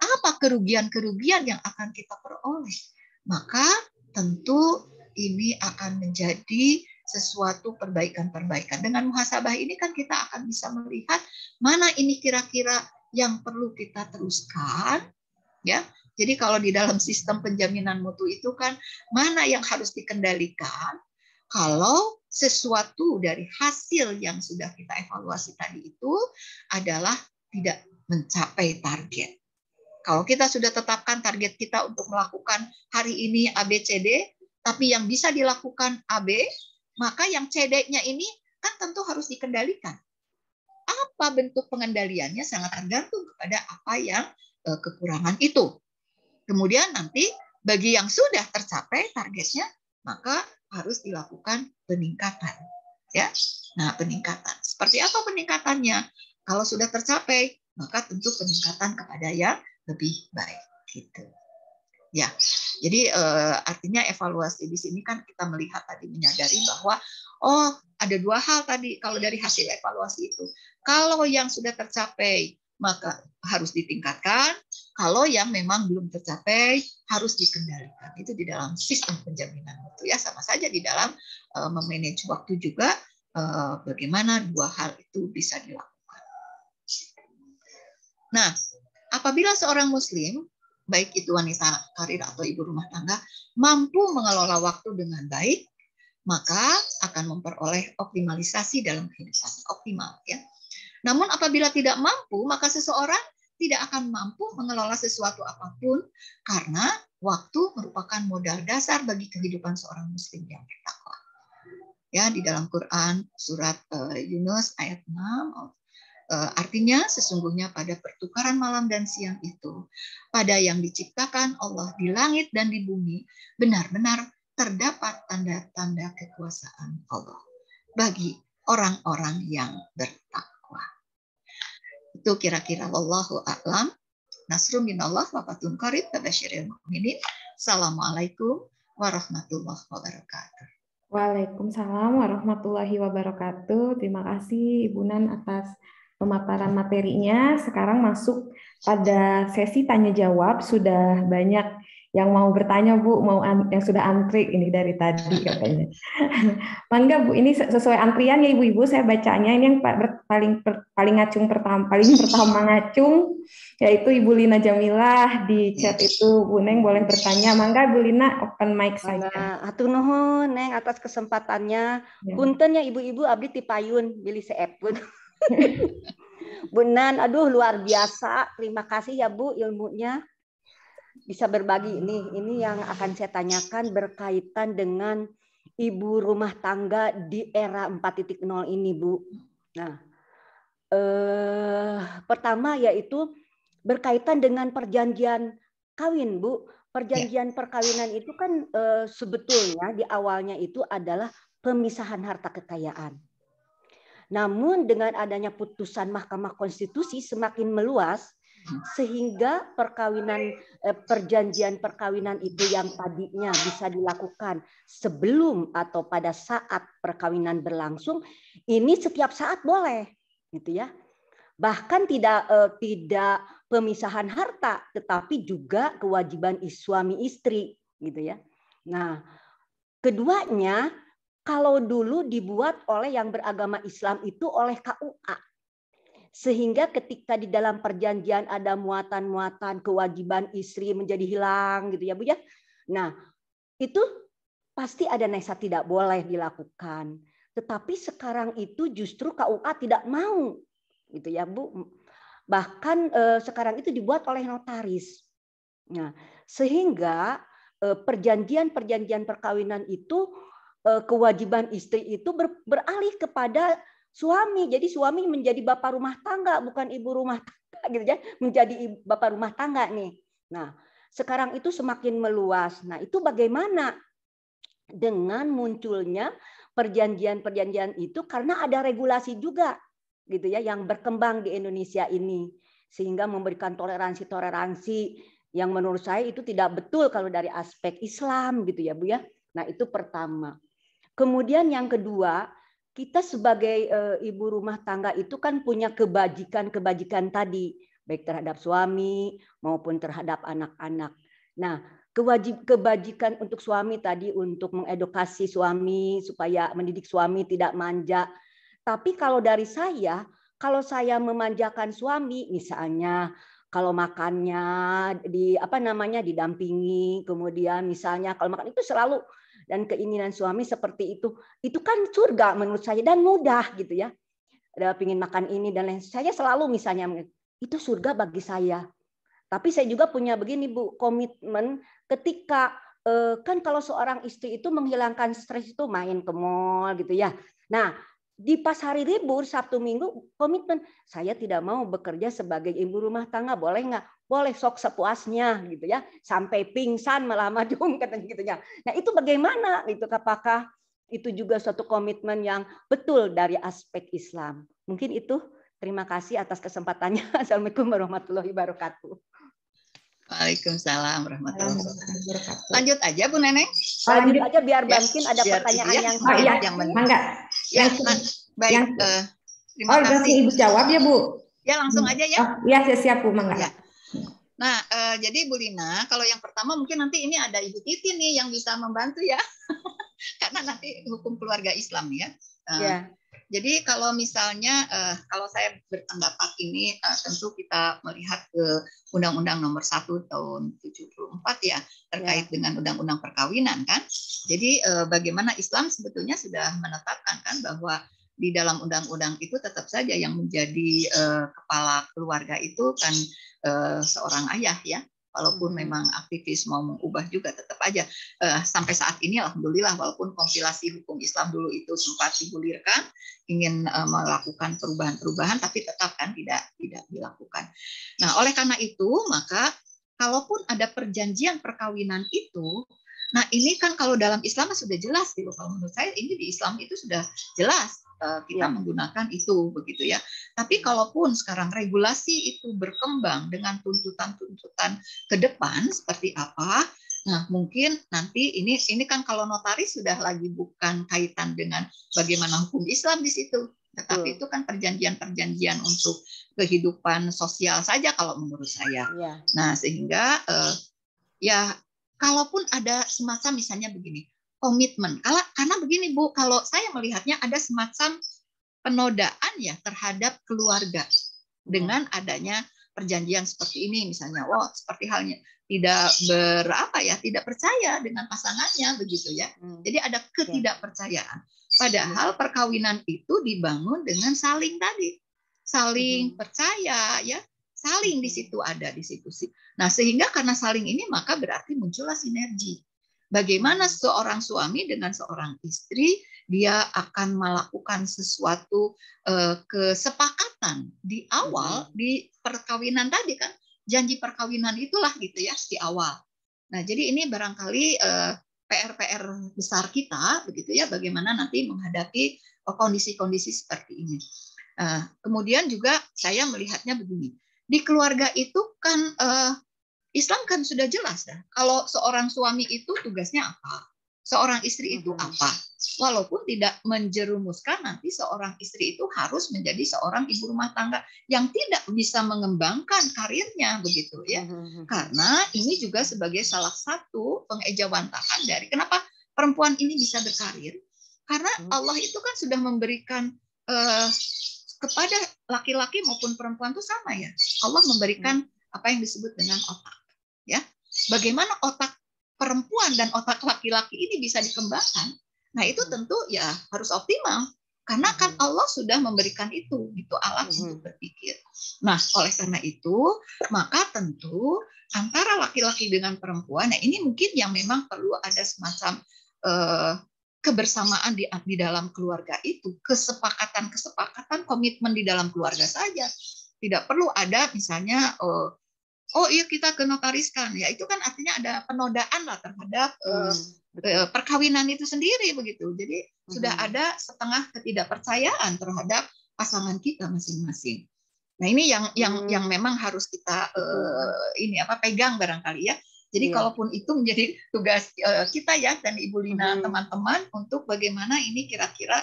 [SPEAKER 2] Apa kerugian-kerugian yang akan kita peroleh? Maka tentu ini akan menjadi sesuatu perbaikan-perbaikan. Dengan muhasabah ini kan kita akan bisa melihat mana ini kira-kira yang perlu kita teruskan, ya. Jadi kalau di dalam sistem penjaminan mutu itu kan mana yang harus dikendalikan kalau sesuatu dari hasil yang sudah kita evaluasi tadi itu adalah tidak mencapai target. Kalau kita sudah tetapkan target kita untuk melakukan hari ini A, B, C, D, tapi yang bisa dilakukan A, B, maka yang C, D-nya ini kan tentu harus dikendalikan. apa bentuk pengendaliannya sangat tergantung kepada apa yang kekurangan itu. Kemudian nanti bagi yang sudah tercapai targetnya, maka harus dilakukan peningkatan. Ya, nah peningkatan. Seperti apa peningkatannya? Kalau sudah tercapai, maka tentu peningkatan kepada yang lebih baik. Gitu. Ya, jadi artinya evaluasi di sini kan kita melihat tadi menyadari bahwa ada dua hal tadi kalau dari hasil evaluasi itu. Kalau yang sudah tercapai maka harus ditingkatkan. Kalau yang memang belum tercapai harus dikendalikan. Itu di dalam sistem penjaminan waktu ya, sama saja di dalam memanage waktu juga bagaimana dua hal itu bisa dilakukan. Nah, apabila seorang muslim, baik itu wanita karir atau ibu rumah tangga, mampu mengelola waktu dengan baik, maka akan memperoleh optimalisasi dalam kehidupan optimal ya. Namun apabila tidak mampu, maka seseorang tidak akan mampu mengelola sesuatu apapun karena waktu merupakan modal dasar bagi kehidupan seorang muslim yang bertakwa. Ya, di dalam Quran surat Yunus ayat 6 artinya sesungguhnya pada pertukaran malam dan siang itu, pada yang diciptakan Allah di langit dan di bumi, benar-benar terdapat tanda-tanda kekuasaan Allah bagi orang-orang yang bertakwa. Itu kira-kira wallahu a'lam. Nasrun minallah wa fatun qarib tabasyiril mu'minin. Assalamualaikum warahmatullahi wabarakatuh.
[SPEAKER 1] Waalaikumsalam warahmatullahi wabarakatuh. Terima kasih Ibu Nan atas pemaparan materinya. Sekarang masuk pada sesi tanya jawab. Sudah banyak yang mau bertanya Bu, yang sudah antri ini dari tadi katanya. Mangga Bu, ini sesuai antrian ya Ibu-ibu, saya bacanya ini yang paling ngacung pertama, ngacung yaitu Ibu Lina Jamilah di chat itu. Bu Neng boleh bertanya. Mangga Bu Lina, open mic saja.
[SPEAKER 3] Hatur nuhun Neng atas kesempatannya. Ya. Punten ya Ibu-ibu abdi tipayun bilih seepun. Bu Nan, aduh luar biasa. Terima kasih ya Bu ilmunya. Bisa berbagi ini yang akan saya tanyakan berkaitan dengan ibu rumah tangga di era 4.0 ini Bu. Nah, pertama yaitu berkaitan dengan perjanjian kawin Bu. Perjanjian perkawinan itu kan sebetulnya di awalnya itu adalah pemisahan harta kekayaan. Namun dengan adanya putusan Mahkamah Konstitusi semakin meluas sehingga perjanjian perkawinan itu yang tadinya bisa dilakukan sebelum atau pada saat perkawinan berlangsung, ini setiap saat boleh, gitu ya. Bahkan tidak pemisahan harta, tetapi juga kewajiban suami istri, gitu ya. Nah, keduanya kalau dulu dibuat oleh yang beragama Islam itu oleh KUA. Sehingga ketika di dalam perjanjian ada muatan-muatan kewajiban istri menjadi hilang gitu ya Bu ya. Nah, itu pasti ada nesa tidak boleh dilakukan. Tetapi sekarang itu justru KUA tidak mau gitu ya Bu. Bahkan sekarang itu dibuat oleh notaris. Nah, sehingga perjanjian perkawinan itu kewajiban istri itu beralih kepada suami. Jadi suami menjadi bapak rumah tangga, bukan ibu rumah tangga gitu ya, menjadi bapak rumah tangga nih. Nah, sekarang itu semakin meluas. Nah, itu bagaimana dengan munculnya perjanjian-perjanjian itu karena ada regulasi juga gitu ya yang berkembang di Indonesia ini sehingga memberikan toleransi yang menurut saya itu tidak betul kalau dari aspek Islam gitu ya Bu ya. Nah, itu pertama. Kemudian yang kedua, kita sebagai ibu rumah tangga itu kan punya kebajikan tadi, baik terhadap suami maupun terhadap anak-anak. Nah, kebajikan untuk suami tadi untuk mengedukasi suami supaya mendidik suami tidak manja. Tapi kalau dari saya, kalau saya memanjakan suami, misalnya kalau makannya didampingi, kemudian misalnya kalau makan itu selalu dan keinginan suami seperti itu kan surga menurut saya dan mudah gitu ya. Ada pingin makan ini dan lain. Saya selalu misalnya itu surga bagi saya. Tapi saya juga punya begini Bu, komitmen ketika kan kalau seorang istri itu menghilangkan stres itu main ke mall gitu ya. Nah, di pas hari libur Sabtu Minggu komitmen saya tidak mau bekerja sebagai ibu rumah tangga, boleh nggak? Boleh, sok sepuasnya gitu ya, sampai pingsan malah madum katanya gitu ya. Nah itu bagaimana itu, apakah itu juga suatu komitmen yang betul dari aspek Islam? Mungkin itu. Terima kasih atas kesempatannya. Assalamualaikum warahmatullahi wabarakatuh.
[SPEAKER 2] Waalaikumsalam warahmatullahi wabarakatuh. Lanjut aja Bu Neneng.
[SPEAKER 3] Lanjut aja biar mungkin ada pertanyaan yang
[SPEAKER 2] yang
[SPEAKER 1] enggak.
[SPEAKER 2] Ya, baik. Terima kasih.
[SPEAKER 1] Langsung Ibu jawab ya Bu.
[SPEAKER 2] Ya langsung aja ya.
[SPEAKER 1] Iya siap Bu, mangga.
[SPEAKER 2] Ya. Nah, jadi Bu Lina, kalau yang pertama mungkin nanti ini ada Ibu Titi nih yang bisa membantu ya, karena nanti hukum keluarga Islam ya. Jadi kalau misalnya, kalau saya berpendapat ini tentu kita melihat ke Undang-Undang Nomor 1 Tahun 74 ya, terkait dengan Undang-Undang Perkawinan kan. Jadi bagaimana Islam sebetulnya sudah menetapkan kan bahwa di dalam undang-undang itu tetap saja yang menjadi kepala keluarga itu kan seorang ayah ya, walaupun memang aktivis mau mengubah juga tetap aja sampai saat ini alhamdulillah, walaupun kompilasi hukum Islam dulu itu sempat digulirkan ingin melakukan perubahan-perubahan, tapi tetap kan tidak dilakukan. Nah oleh karena itu maka kalaupun ada perjanjian perkawinan itu, nah ini kan kalau dalam Islam sudah jelas gitu, kalau menurut saya ini di Islam itu sudah jelas kita menggunakan itu begitu ya. Tapi kalaupun sekarang regulasi itu berkembang dengan tuntutan-tuntutan ke depan seperti apa, nah mungkin nanti ini kan kalau notaris sudah lagi bukan kaitan dengan bagaimana hukum Islam di situ, tetapi itu kan perjanjian-perjanjian untuk kehidupan sosial saja kalau menurut saya. Nah sehingga ya kalaupun ada semacam misalnya begini, komitmen. Karena begini Bu, kalau saya melihatnya ada semacam penodaan ya terhadap keluarga dengan adanya perjanjian seperti ini misalnya. Seperti halnya tidak percaya dengan pasangannya begitu ya. Jadi ada ketidakpercayaan. Padahal perkawinan itu dibangun dengan saling percaya ya. Saling di situ ada di situ sih. Nah, sehingga karena saling ini maka berarti muncullah sinergi. Bagaimana seorang suami dengan seorang istri dia akan melakukan sesuatu kesepakatan di awal di perkawinan tadi kan, janji perkawinan itulah gitu ya di awal. Nah jadi ini barangkali PR besar kita begitu ya, bagaimana nanti menghadapi kondisi-kondisi seperti ini. Kemudian juga saya melihatnya begini, di keluarga itu kan Islam kan sudah jelas ya, kalau seorang suami itu tugasnya apa, seorang istri itu apa. Walaupun tidak menjerumuskan nanti seorang istri itu harus menjadi seorang ibu rumah tangga yang tidak bisa mengembangkan karirnya begitu ya. Karena ini juga sebagai salah satu pengejawantahan dari kenapa perempuan ini bisa berkarir. Karena Allah itu kan sudah memberikan kepada laki-laki maupun perempuan itu sama ya. Allah memberikan apa yang disebut dengan otak. Ya, bagaimana otak perempuan dan otak laki-laki ini bisa dikembangkan? Nah, itu tentu ya harus optimal karena kan Allah sudah memberikan itu gitu alat untuk berpikir. Nah, oleh karena itu, maka tentu antara laki-laki dengan perempuan, nah ini mungkin yang memang perlu ada semacam kebersamaan di dalam keluarga itu, kesepakatan, komitmen di dalam keluarga saja. Tidak perlu ada misalnya iya kita ke notariskan, ya itu kan artinya ada penodaan lah terhadap perkawinan itu sendiri begitu. Jadi sudah ada setengah ketidakpercayaan terhadap pasangan kita masing-masing. Nah ini yang memang harus kita pegang barangkali ya. Jadi kalaupun itu menjadi tugas kita ya dan Ibu Lina teman-teman untuk bagaimana ini kira-kira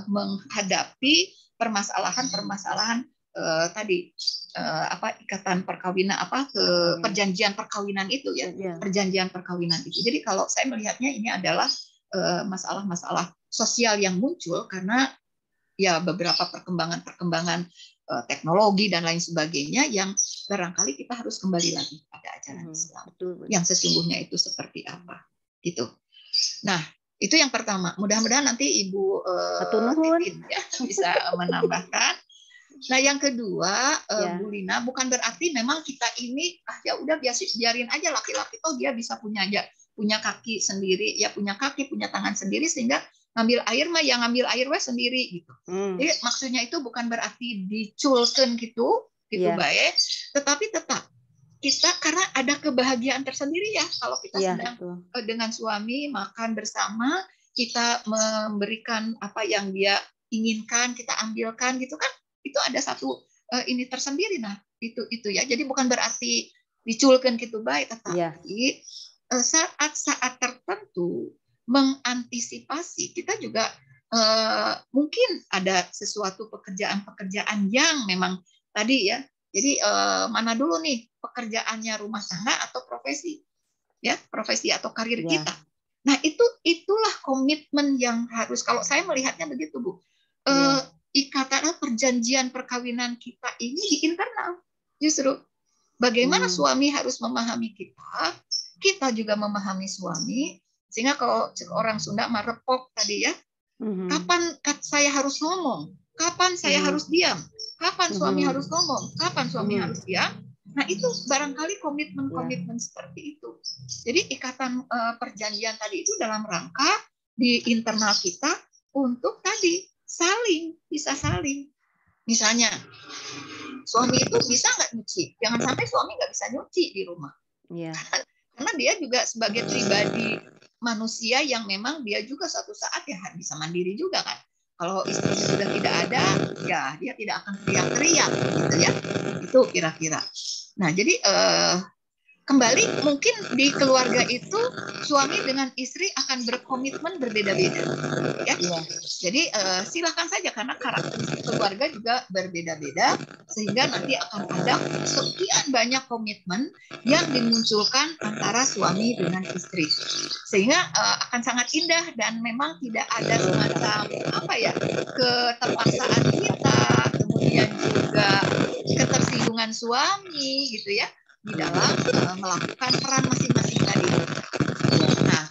[SPEAKER 2] menghadapi permasalahan tadi ikatan perkawinan perjanjian perkawinan itu ya, perjanjian perkawinan itu. Jadi kalau saya melihatnya ini adalah masalah-masalah sosial yang muncul karena ya beberapa perkembangan teknologi dan lain sebagainya yang barangkali kita harus kembali lagi pada ajaran Islam yang sesungguhnya itu seperti apa gitu. Nah itu yang pertama. Mudah-mudahan nanti Ibu Titin ya bisa menambahkan. Nah, yang kedua, Bu Lina, bukan berarti memang kita ini ya udah biarin aja laki-laki dia bisa punya kaki sendiri, ya punya kaki, punya tangan sendiri sehingga ngambil air mah yang ngambil air weh sendiri gitu. Jadi maksudnya itu bukan berarti diculken gitu baik, tetapi tetap kita karena ada kebahagiaan tersendiri ya kalau kita sedang dengan suami makan bersama, kita memberikan apa yang dia inginkan, kita ambilkan gitu kan, itu ada satu ini tersendiri. Nah itu ya, jadi bukan berarti diculkan gitu baik, tetapi saat-saat tertentu mengantisipasi, kita juga mungkin ada sesuatu pekerjaan-pekerjaan yang memang tadi ya. Jadi mana dulu nih pekerjaannya, rumah tangga atau profesi, ya profesi atau karir kita. Nah itulah komitmen yang harus, kalau saya melihatnya begitu Bu. Ikatan perjanjian perkawinan kita ini di internal justru. Bagaimana suami harus memahami kita, kita juga memahami suami, sehingga kalau orang Sunda marepok tadi ya, kapan saya harus ngomong, kapan saya harus diam, kapan suami harus ngomong, kapan suami harus diam. Nah itu barangkali komitmen-komitmen seperti itu. Jadi ikatan perjanjian tadi itu dalam rangka di internal kita untuk tadi bisa saling. Misalnya suami itu bisa nggak nyuci? Jangan sampai suami nggak bisa nyuci di rumah. Karena dia juga sebagai pribadi manusia yang memang dia juga suatu saat ya bisa mandiri juga kan. Kalau istrinya sudah tidak ada, ya dia tidak akan teriak-teriak gitu ya. Itu kira-kira. Nah, jadi kembali mungkin di keluarga itu suami dengan istri akan berkomitmen berbeda-beda, ya. Jadi silakan saja karena karakteristik keluarga juga berbeda-beda sehingga nanti akan ada sekian banyak komitmen yang dimunculkan antara suami dengan istri, sehingga akan sangat indah dan memang tidak ada semacam apa ya keterpaksaan kita, kemudian juga ketersinggungan suami gitu ya di dalam melakukan peran masing-masing tadi. Nah,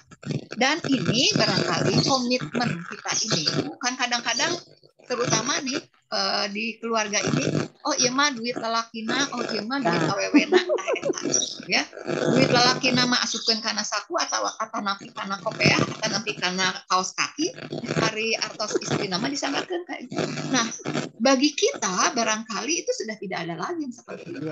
[SPEAKER 2] dan ini barangkali komitmen kita ini bukan kadang-kadang terutama nih di keluarga ini, oh iya mah duit lalakina, oh iya mah duit awewena, ya duit lalakina mah asupkeun kana saku atau napi kana kopeah atau napi kana kaos kaki, hari artos istri nama disanggakeun kayak gitu. Nah, bagi kita barangkali itu sudah tidak ada lagi yang seperti itu.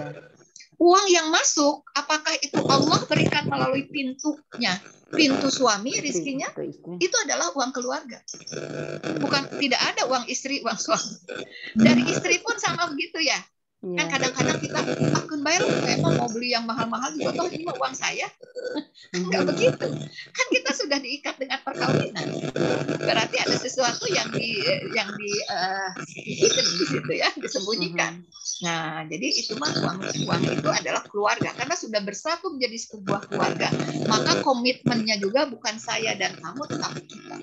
[SPEAKER 2] Uang yang masuk, apakah itu Allah berikan melalui pintunya, pintu suami, rizkinya, itu adalah uang keluarga. Bukan, tidak ada uang istri, uang suami. Dari istri pun sama begitu ya. Kan kadang-kadang kita akan bayar, emang mau beli yang mahal-mahal juga, toh ini uang saya. Enggak begitu. Kan kita sudah diikat dengan perkawinan. Berarti ada sesuatu yang di situ ya, disembunyikan. Nah, jadi itu mah uang itu adalah keluarga karena sudah bersatu menjadi sebuah keluarga. Maka komitmennya juga bukan saya dan kamu, tetapi kita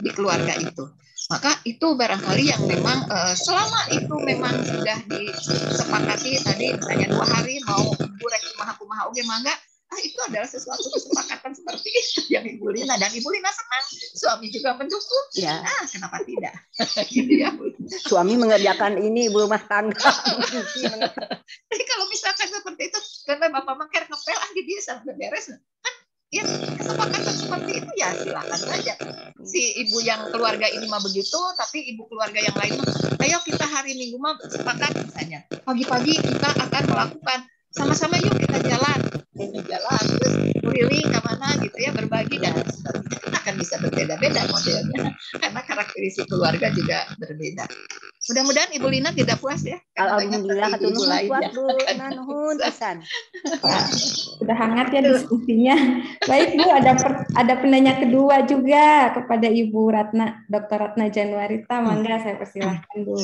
[SPEAKER 2] di keluarga itu. Maka itu barangkali yang memang selama itu memang sudah disepakati tadi, misalnya 2 hari mau burek kumaha oge mangga, itu adalah sesuatu kesepakatan seperti itu yang Ibu Lina, dan Ibu Lina senang, suami juga mendukung. Nah, kenapa tidak? Gitu ya.
[SPEAKER 3] Suami mengerjakan ini ibu rumah tangga.
[SPEAKER 2] Jadi kalau misalkan seperti itu, karena bapak maker ngepel dia sampai beres, ya kesepakatan seperti itu ya silakan saja. Si ibu yang keluarga ini mah begitu, tapi ibu keluarga yang lain mah, ayo kita hari Minggu mah sepakat misalnya pagi-pagi kita akan melakukan sama-sama, yuk kita jalan terus keliling kemana gitu ya, berbagi dan sebagainya. Akan bisa berbeda-beda modelnya karena karakteristik keluarga juga berbeda. Mudah-mudahan Ibu Lina tidak puas ya.
[SPEAKER 3] Alhamdulillah ibu puas Bu. Nuhun pisan.
[SPEAKER 1] Sudah hangat ya diskusinya. Baik Bu, ada penanya kedua juga kepada Ibu Ratna, Dr. Ratna Januarita. Mangga saya persilahkan Bu.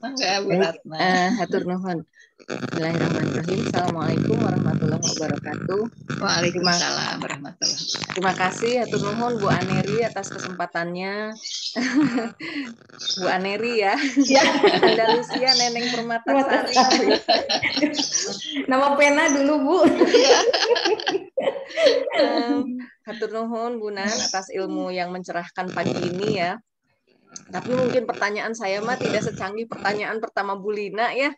[SPEAKER 2] Mangga Bu Ratna.
[SPEAKER 4] Hatur nuhun. Bismillahirrahmanirrahim. Assalamualaikum warahmatullahi wabarakatuh.
[SPEAKER 2] Waalaikumsalam warahmatullahi wabarakatuh.
[SPEAKER 4] Terima kasih hatur nuhun Bu Aneri atas kesempatannya. Bu Aneri ya. Andalusia Neneng Permatasari.
[SPEAKER 1] Nama pena dulu Bu.
[SPEAKER 4] Hatur nuhun Bu Nan atas ilmu yang mencerahkan pagi ini ya. Tapi mungkin pertanyaan saya mah tidak secanggih pertanyaan pertama Bu Lina ya.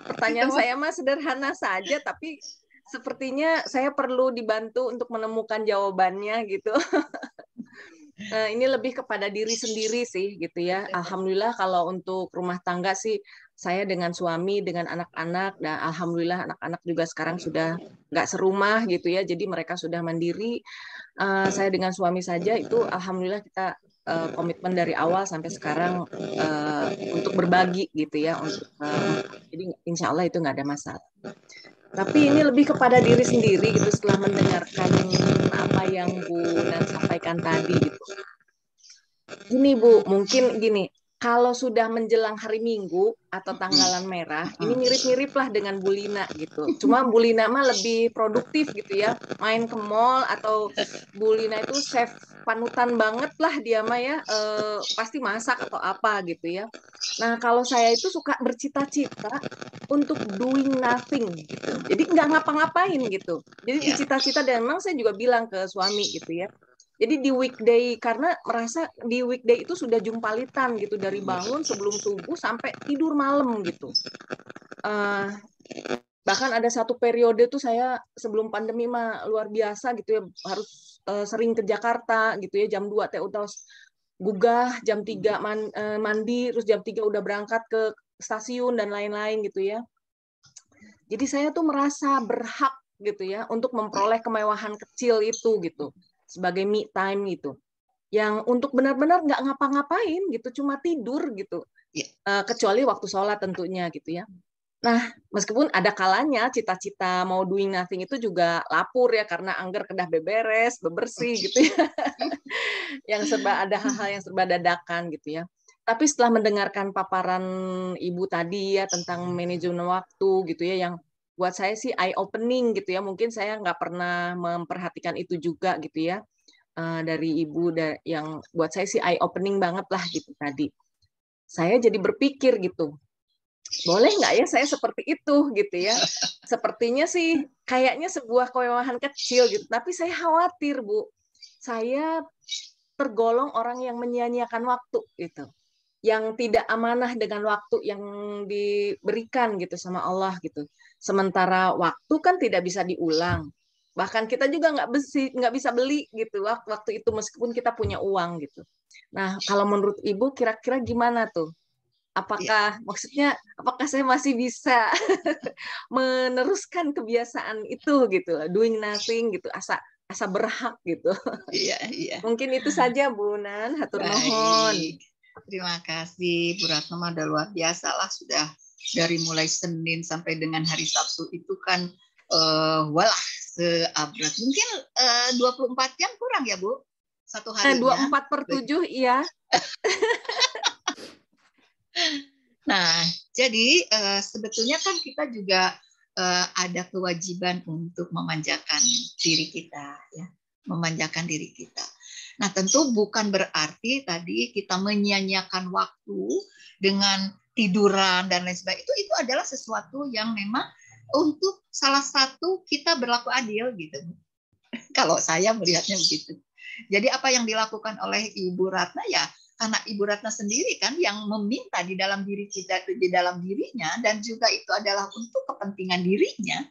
[SPEAKER 4] Pertanyaan saya mah sederhana saja, tapi sepertinya saya perlu dibantu untuk menemukan jawabannya gitu. ini lebih kepada diri sendiri sih gitu ya. Alhamdulillah kalau untuk rumah tangga sih saya dengan suami, dengan anak-anak, dan alhamdulillah anak-anak juga sekarang sudah nggak serumah gitu ya. Jadi mereka sudah mandiri. Saya dengan suami saja itu alhamdulillah kita komitmen dari awal sampai sekarang untuk berbagi gitu ya. Jadi insya Allah itu nggak ada masalah. Tapi ini lebih kepada diri sendiri gitu setelah mendengarkan apa yang Bu Nan sampaikan tadi gitu. Gini Bu, mungkin gini, kalau sudah menjelang hari Minggu atau tanggalan merah, ini mirip-mirip lah dengan Bu Lina gitu. Cuma Bu Lina mah lebih produktif gitu ya, main ke mall, atau Bu Lina itu chef panutan banget lah dia mah ya, pasti masak atau apa gitu ya. Nah kalau saya itu suka bercita-cita untuk doing nothing gitu. Jadi nggak ngapa-ngapain gitu. Jadi cita-cita, dan memang saya juga bilang ke suami gitu ya. Jadi di weekday, karena merasa di weekday itu sudah jumpalitan gitu, dari bangun sebelum subuh sampai tidur malam gitu. Bahkan ada satu periode tuh saya sebelum pandemi mah luar biasa gitu ya, harus sering ke Jakarta gitu ya, jam 2 teh udah gugah, jam 3 mandi, terus jam 3 udah berangkat ke stasiun dan lain-lain gitu ya. Jadi saya tuh merasa berhak gitu ya untuk memperoleh kemewahan kecil itu gitu, sebagai me time gitu, yang untuk benar-benar nggak ngapa-ngapain gitu, cuma tidur gitu, kecuali waktu sholat tentunya gitu ya. Nah, meskipun ada kalanya cita-cita mau doing nothing itu juga lapur ya, karena anggar kedah beberes, bebersih gitu ya, yang serba ada hal-hal yang serba dadakan gitu ya. Tapi setelah mendengarkan paparan Ibu tadi ya tentang manajemen waktu gitu ya, yang buat saya sih eye opening gitu ya, mungkin saya nggak pernah memperhatikan itu juga gitu ya, dari Ibu, yang buat saya sih eye opening banget lah gitu tadi. Saya jadi berpikir gitu, boleh nggak ya saya seperti itu gitu ya. Sepertinya sih kayaknya sebuah kemewahan kecil gitu, tapi saya khawatir Bu, saya tergolong orang yang menyia-nyiakan waktu gitu, yang tidak amanah dengan waktu yang diberikan gitu sama Allah gitu. Sementara waktu kan tidak bisa diulang, bahkan kita juga nggak bisa beli gitu waktu itu meskipun kita punya uang gitu. Nah kalau menurut Ibu kira-kira gimana tuh? Maksudnya apakah saya masih bisa meneruskan kebiasaan itu gitu, doing nothing gitu, asa berhak gitu.
[SPEAKER 2] Iya.
[SPEAKER 4] Mungkin itu saja Bu Nan, hatur nuhun.
[SPEAKER 2] Terima kasih Bu Ratno, udah luar biasa lah, sudah dari mulai Senin sampai dengan hari Sabtu itu kan walah seabrak. Mungkin 24 jam kurang ya Bu? Satu harinya.
[SPEAKER 4] 24/7 iya.
[SPEAKER 2] Nah, jadi sebetulnya kan kita juga ada kewajiban untuk memanjakan diri kita, ya, memanjakan diri kita. Nah, tentu bukan berarti tadi kita menyia-nyiakan waktu dengan tiduran dan lain sebagainya. Itu adalah sesuatu yang memang untuk salah satu kita berlaku adil gitu. Kalau saya melihatnya begitu. Jadi apa yang dilakukan oleh Ibu Ratna ya karena Ibu Ratna sendiri kan yang meminta di dalam diri kita, di dalam dirinya, dan juga itu adalah untuk kepentingan dirinya,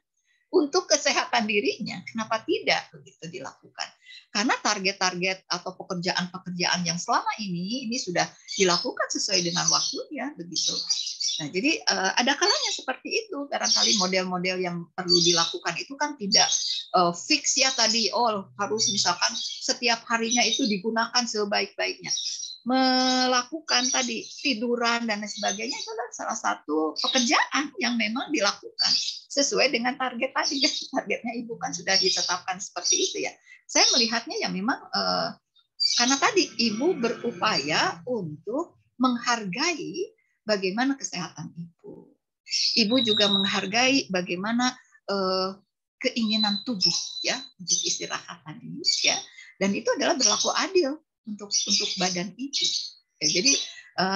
[SPEAKER 2] untuk kesehatan dirinya. Kenapa tidak begitu dilakukan? Karena target-target atau pekerjaan-pekerjaan yang selama ini sudah dilakukan sesuai dengan waktunya begitu. Nah, jadi ada kalanya seperti itu. Barangkali model-model yang perlu dilakukan itu kan tidak fix ya tadi. Oh, harus misalkan setiap harinya itu digunakan sebaik-baiknya. Melakukan tadi tiduran dan lain sebagainya itu adalah salah satu pekerjaan yang memang dilakukan sesuai dengan target tadi. Targetnya Ibu kan sudah ditetapkan seperti itu ya. Saya melihatnya ya memang karena tadi Ibu berupaya untuk menghargai bagaimana kesehatan Ibu. Ibu juga menghargai bagaimana keinginan tubuh ya untuk istirahat tadi ya. Dan itu adalah berlaku adil untuk badan Ibu. Ya, jadi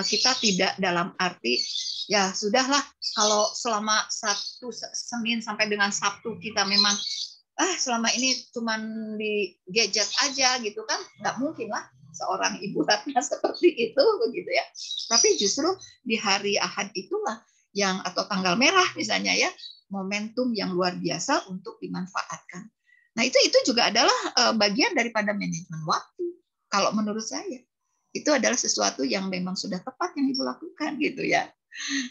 [SPEAKER 2] kita tidak dalam arti ya sudahlah kalau selama Senin sampai dengan Sabtu kita memang selama ini cuman di gadget aja gitu kan, nggak mungkin lah seorang Ibu Ratna seperti itu begitu ya. Tapi justru di hari Ahad itulah yang atau tanggal merah misalnya ya, momentum yang luar biasa untuk dimanfaatkan. Nah itu juga adalah bagian daripada manajemen waktu. Kalau menurut saya itu adalah sesuatu yang memang sudah tepat yang Ibu lakukan gitu ya.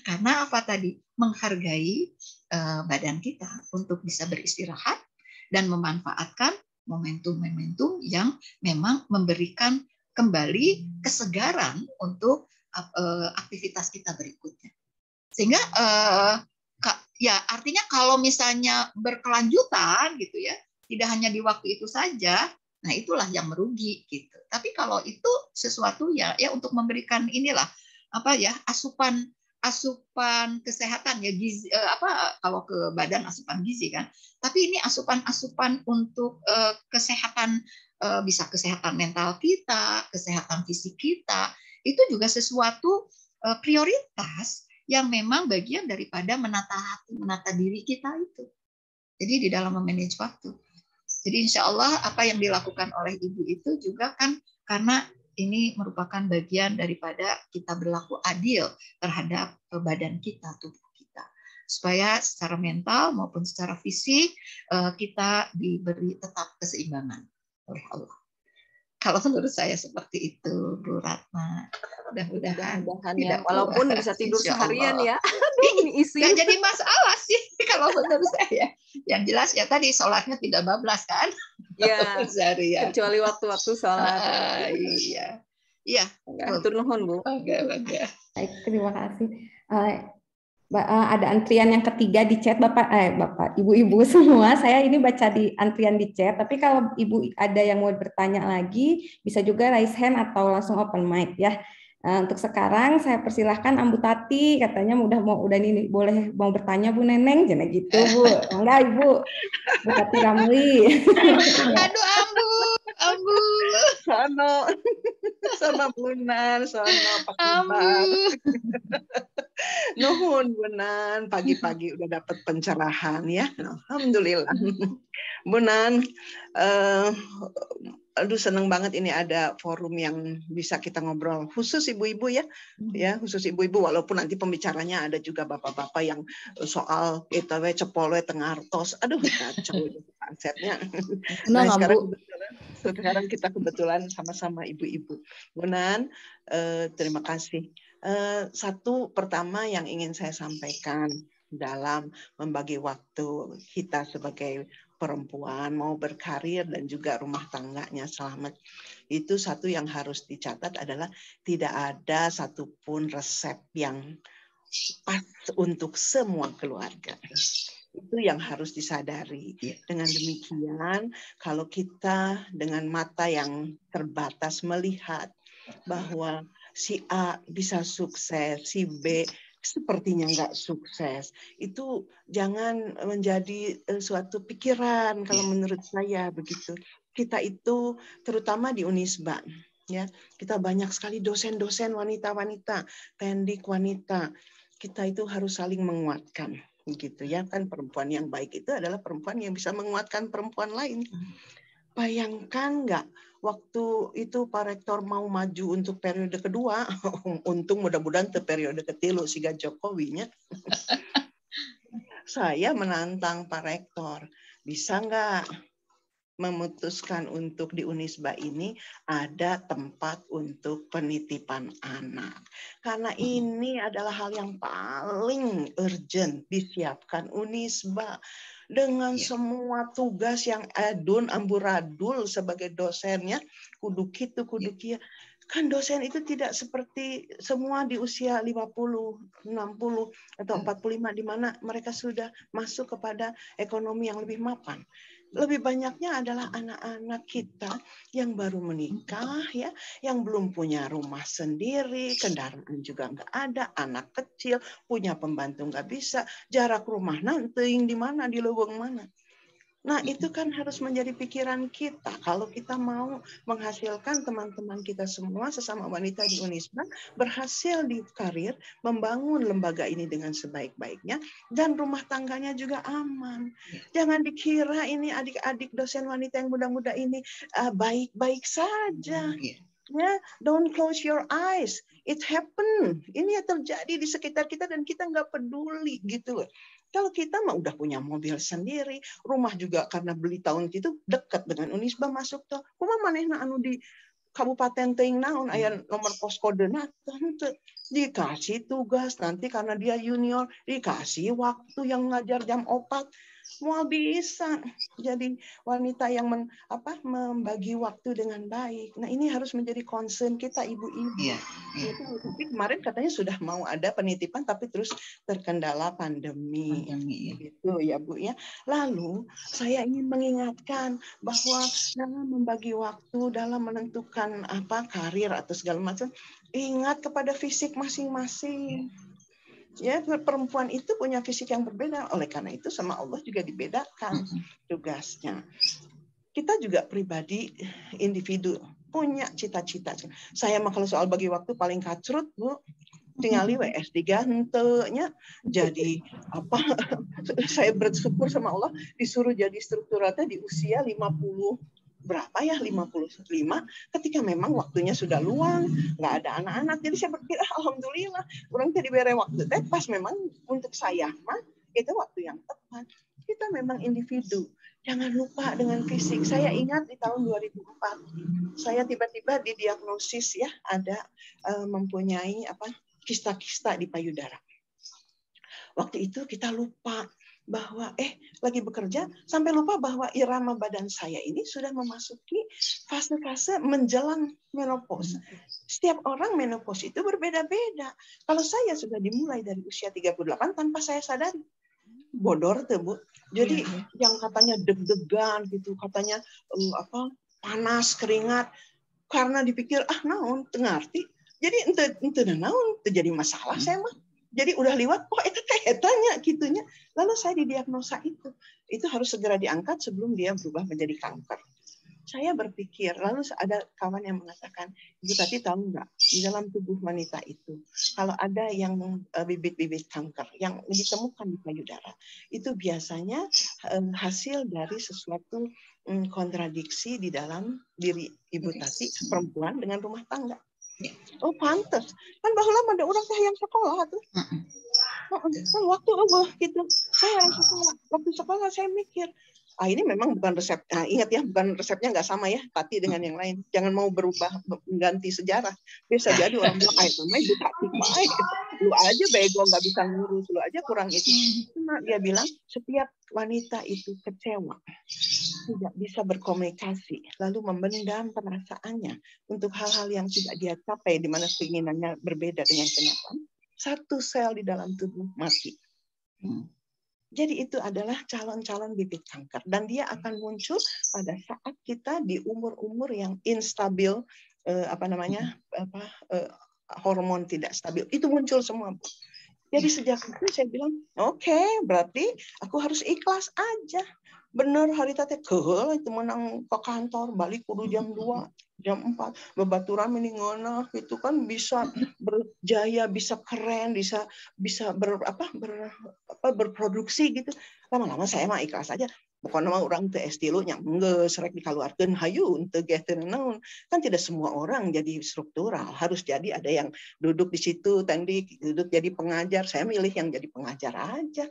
[SPEAKER 2] Karena apa tadi? Menghargai badan kita untuk bisa beristirahat dan memanfaatkan momentum-momentum yang memang memberikan kembali kesegaran untuk aktivitas kita berikutnya. Sehingga ya artinya kalau misalnya berkelanjutan gitu ya, tidak hanya di waktu itu saja, nah itulah yang merugi gitu. Tapi kalau itu sesuatu ya untuk memberikan inilah apa ya asupan kesehatan ya gizi kalau ke badan asupan gizi kan. Tapi ini asupan untuk kesehatan bisa kesehatan mental kita, kesehatan fisik kita, itu juga sesuatu prioritas yang memang bagian daripada menata hati, menata diri kita itu. Jadi di dalam memanage waktu. Jadi insya Allah apa yang dilakukan oleh Ibu itu juga kan karena ini merupakan bagian daripada kita berlaku adil terhadap badan kita, tubuh kita. Supaya secara mental maupun secara fisik kita diberi tetap keseimbangan oleh Allah. Kalau menurut saya seperti itu, Bu Ratna. Mudah-mudahan
[SPEAKER 4] ya, walaupun bisa tidur seharian ya. Aduh,
[SPEAKER 2] nggak jadi masalah sih kalau menurut saya. Yang jelas ya tadi sholatnya tidak bablas kan?
[SPEAKER 4] Ya, kecuali waktu-waktu sholat.
[SPEAKER 2] Iya. Iya.
[SPEAKER 4] Hatur nuhun, Bu.
[SPEAKER 2] Bangga.
[SPEAKER 1] Baik, terima kasih. Ada antrian yang ketiga di chat Bapak, Ibu-ibu semua. Saya ini baca di antrian di chat. Tapi kalau Ibu ada yang mau bertanya lagi, bisa juga raise hand atau langsung open mic ya. Untuk sekarang saya persilahkan Ambu Tati, katanya udah ini boleh mau bertanya Bu Neneng, jangan gitu Bu. Enggak Ibu. Bu Tati Ramli.
[SPEAKER 2] Aduh Ambu.
[SPEAKER 5] Sama Bunan, sono apa kabar? Nuhun Bunan, pagi-pagi udah dapat pencerahan ya. Alhamdulillah. Bunan, aduh seneng banget ini ada forum yang bisa kita ngobrol khusus ibu-ibu ya khusus ibu-ibu walaupun nanti pembicaranya ada juga bapak-bapak yang soal kita cepolwe tengartos, aduh kacau konsepnya. Nah sekarang kita kebetulan sama-sama ibu-ibu. Bunan, terima kasih. Satu pertama yang ingin saya sampaikan dalam membagi waktu kita sebagai perempuan mau berkarir dan juga rumah tangganya selamat, itu satu yang harus dicatat adalah tidak ada satupun resep yang pas untuk semua keluarga. Itu yang harus disadari. Dengan demikian, kalau kita dengan mata yang terbatas melihat bahwa si A bisa sukses, si B sepertinya nggak sukses, itu jangan menjadi suatu pikiran kalau menurut saya begitu. Kita itu terutama di Unisba ya, kita banyak sekali dosen-dosen wanita-wanita, pendik wanita. Kita itu harus saling menguatkan gitu ya kan. Perempuan yang baik itu adalah perempuan yang bisa menguatkan perempuan lain. Bayangkan nggak waktu itu Pak Rektor mau maju untuk periode kedua, untung mudah-mudahan ke periode ketilu siga Jokowinya. Saya menantang Pak Rektor, bisa nggak memutuskan untuk di Unisba ini ada tempat untuk penitipan anak. Karena ini adalah hal yang paling urgent disiapkan Unisba. Dengan semua tugas yang adun amburadul sebagai dosennya, kudu kitu, kudu kia. Kan dosen itu tidak seperti semua di usia 50, 60, atau 45, di mana mereka sudah masuk kepada ekonomi yang lebih mapan. Lebih banyaknya adalah anak-anak kita yang baru menikah, ya, yang belum punya rumah sendiri, kendaraan juga nggak ada, anak kecil, punya pembantu nggak bisa, jarak rumah nanti di mana, di leuweung mana. Nah, itu kan harus menjadi pikiran kita kalau kita mau menghasilkan teman-teman kita semua sesama wanita di Unisba berhasil di karir, membangun lembaga ini dengan sebaik-baiknya, dan rumah tangganya juga aman. Jangan dikira ini adik-adik dosen wanita yang muda-muda ini baik-baik saja. Ya, don't close your eyes. It happen. Ini yang terjadi di sekitar kita dan kita nggak peduli gitu. Kalau kita mah udah punya mobil sendiri, rumah juga karena beli tahun itu dekat dengan Unisba masuk tuh. Kuma manehna anu di kabupaten teuing naon aya nomor pos kodena teu dikasih tugas nanti karena dia junior dikasih waktu yang ngajar jam 4 mau bisa jadi wanita yang membagi waktu dengan baik. Nah, ini harus menjadi concern kita ibu-ibu.
[SPEAKER 2] Iya.
[SPEAKER 5] Tapi kemarin katanya sudah mau ada penitipan tapi terus terkendala pandemi. Gitu ya, Bu ya. Lalu saya ingin mengingatkan bahwa dalam membagi waktu, dalam menentukan karir atau segala macam, ingat kepada fisik masing-masing. Ya, perempuan itu punya fisik yang berbeda. Oleh karena itu sama Allah juga dibedakan tugasnya. Kita juga pribadi, individu, punya cita-cita. Saya mah kalau soal bagi waktu paling kacrut, Bu. Tingali WS3 henteunya jadi saya bersyukur sama Allah disuruh jadi strukturatnya di usia 50 berapa ya 55 ketika memang waktunya sudah luang, nggak ada anak-anak. Jadi saya berpikir alhamdulillah orang tadi bere waktu teh pas memang untuk saya mah itu waktu yang tepat. Kita memang individu. Jangan lupa dengan fisik. Saya ingat di tahun 2004 saya tiba-tiba didiagnosis ya ada mempunyai kista-kista di payudara. Waktu itu kita lupa bahwa lagi bekerja sampai lupa bahwa irama badan saya ini sudah memasuki fase-fase menjelang menopause. Setiap orang menopause itu berbeda-beda. Kalau saya sudah dimulai dari usia 38 tanpa saya sadari. Bodor tuh, Bu. Jadi yang katanya deg-degan gitu, katanya panas, keringat karena dipikir naon teu ngarti. Jadi ente naon teu jadi masalah saya mah. Jadi udah liwat, itu etanya gitunya. Lalu saya didiagnosa itu harus segera diangkat sebelum dia berubah menjadi kanker. Saya berpikir, lalu ada kawan yang mengatakan, Ibu Tati tahu nggak di dalam tubuh wanita itu, kalau ada yang bibit-bibit kanker yang ditemukan di payudara, itu biasanya hasil dari sesuatu kontradiksi di dalam diri Ibu Tati perempuan dengan rumah tangga. Oh pantes kan bahwa ada orang yang sekolah tuh waktu gitu saya waktu sekolah saya mikir ini memang bukan resep. Ingat ya, bukan resepnya nggak sama ya, Tati dengan yang lain. Jangan mau berubah mengganti sejarah. Bisa jadi orang bilang itu mah Ibu Tati baik. Lu aja bego nggak bisa ngurus, lu aja kurang itu. Cuma dia bilang setiap wanita itu kecewa, tidak bisa berkomunikasi, lalu memendam perasaannya untuk hal-hal yang tidak dia capai, di mana keinginannya berbeda dengan kenyataan. Satu sel di dalam tubuh mati. Jadi itu adalah calon-calon bibit kanker dan dia akan muncul pada saat kita di umur-umur yang instabil, hormon tidak stabil. Itu muncul semua. Jadi sejak itu saya bilang, oke, berarti aku harus ikhlas aja. Bener hari tadi kehel itu menang ke kantor, balik kudu jam 2, jam 4, bebaturan ini ngono itu kan bisa berjaya, bisa keren, bisa berproduksi gitu. Lama-lama saya mah ikhlas aja. Bukan nama orang teu estilu nya geus rek dikaluarkeun hayu teu ge teu naon. Kan tidak semua orang jadi struktural, harus jadi ada yang duduk di situ tadi duduk jadi pengajar. Saya milih yang jadi pengajar aja.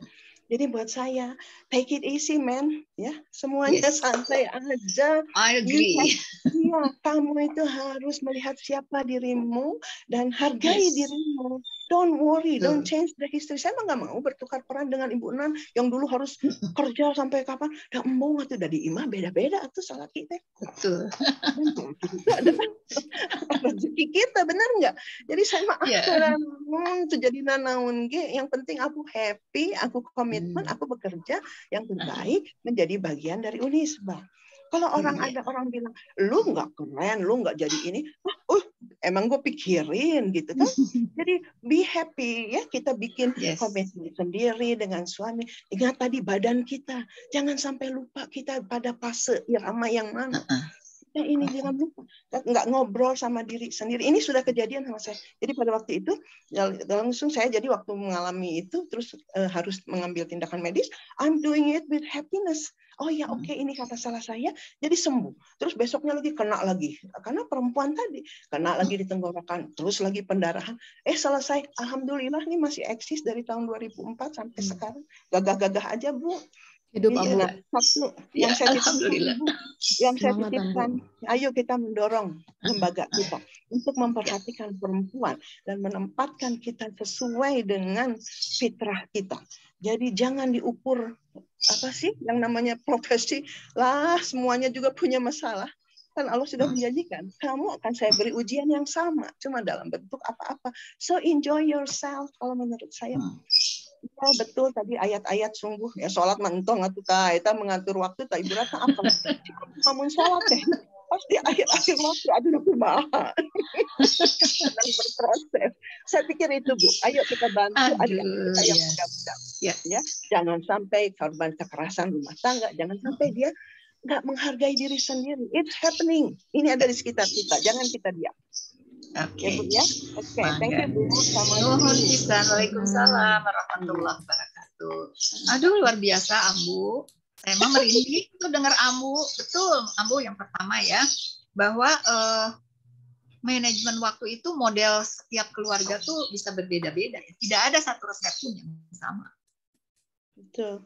[SPEAKER 5] Jadi buat saya, take it easy, man. Ya, semuanya santai aja.
[SPEAKER 2] I agree.
[SPEAKER 5] Iya, kamu itu harus melihat siapa dirimu dan hargai dirimu. Don't worry, don't change the history. Saya mah nggak mau bertukar peran dengan Ibu Nan yang dulu harus kerja sampai kapan. Dan embung atau dari imah beda-beda atau salah kita.
[SPEAKER 2] Betul.
[SPEAKER 5] Itu adalah rezeki kita, benar nggak? Jadi saya mah itu jadi nanaun ge. Yang penting aku happy, aku komitmen, aku bekerja yang terbaik menjadi bagian dari Unisba. Kalau ada orang bilang, lu nggak keren, lu nggak jadi ini, emang gue pikirin gitu kan. Jadi be happy ya, kita bikin komitmen sendiri dengan suami. Ingat tadi badan kita, jangan sampai lupa kita pada fase irama yang mana. Ini jangan lupa, nggak ngobrol sama diri sendiri. Ini sudah kejadian sama saya. Jadi pada waktu itu langsung saya jadi waktu mengalami itu terus harus mengambil tindakan medis. I'm doing it with happiness. Oh ya oke, ini kata salah saya, jadi sembuh. Terus besoknya lagi kena lagi, karena perempuan tadi kena lagi di tenggorokan, terus lagi pendarahan. Selesai, alhamdulillah ini masih eksis dari tahun 2004 sampai sekarang. Gagah-gagah aja Bu.
[SPEAKER 1] Hidup
[SPEAKER 5] Ini
[SPEAKER 1] Ambu.
[SPEAKER 5] adalah satu yang
[SPEAKER 2] Ya,
[SPEAKER 5] saya titipkan,
[SPEAKER 2] alhamdulillah.
[SPEAKER 5] Ibu. Yang saya
[SPEAKER 1] Semangat,
[SPEAKER 5] titipkan, ayo kita mendorong lembaga kita untuk
[SPEAKER 2] Ya.
[SPEAKER 5] memperhatikan perempuan dan menempatkan kita sesuai dengan fitrah kita. Jadi jangan diukur apa sih yang namanya profesi lah, semuanya juga punya masalah. Kan Allah sudah menjanjikan, kamu akan saya beri ujian yang sama, cuma dalam bentuk apa-apa. So enjoy yourself kalau menurut saya. Ya, betul tadi ayat-ayat sungguh ya, sholat mentong atau kita mengatur waktu tak ibarat apa namun sholat deh pasti akhir-akhir waktu aduh kumaha sedang berproses. Saya pikir itu Bu, ayo kita bantu adik-adik kita yang
[SPEAKER 2] ya.
[SPEAKER 5] muda-muda
[SPEAKER 2] Ya.
[SPEAKER 5] ya, jangan sampai korban kekerasan rumah tangga, jangan sampai dia nggak menghargai diri sendiri. It's happening, ini ada di sekitar kita, jangan kita diam.
[SPEAKER 2] Oke.
[SPEAKER 5] Ya Bu ya. Oke, thank you Bu.
[SPEAKER 2] Nuhun pisan. Waalaikumsalam warahmatullahi wabarakatuh. Aduh, luar biasa Ambu. Saya mah merinding tuh dengar Ambu. Betul, Ambu yang pertama ya, bahwa manajemen waktu itu model setiap keluarga tuh bisa berbeda-beda. Tidak ada satu resep pun yang sama.
[SPEAKER 5] Betul.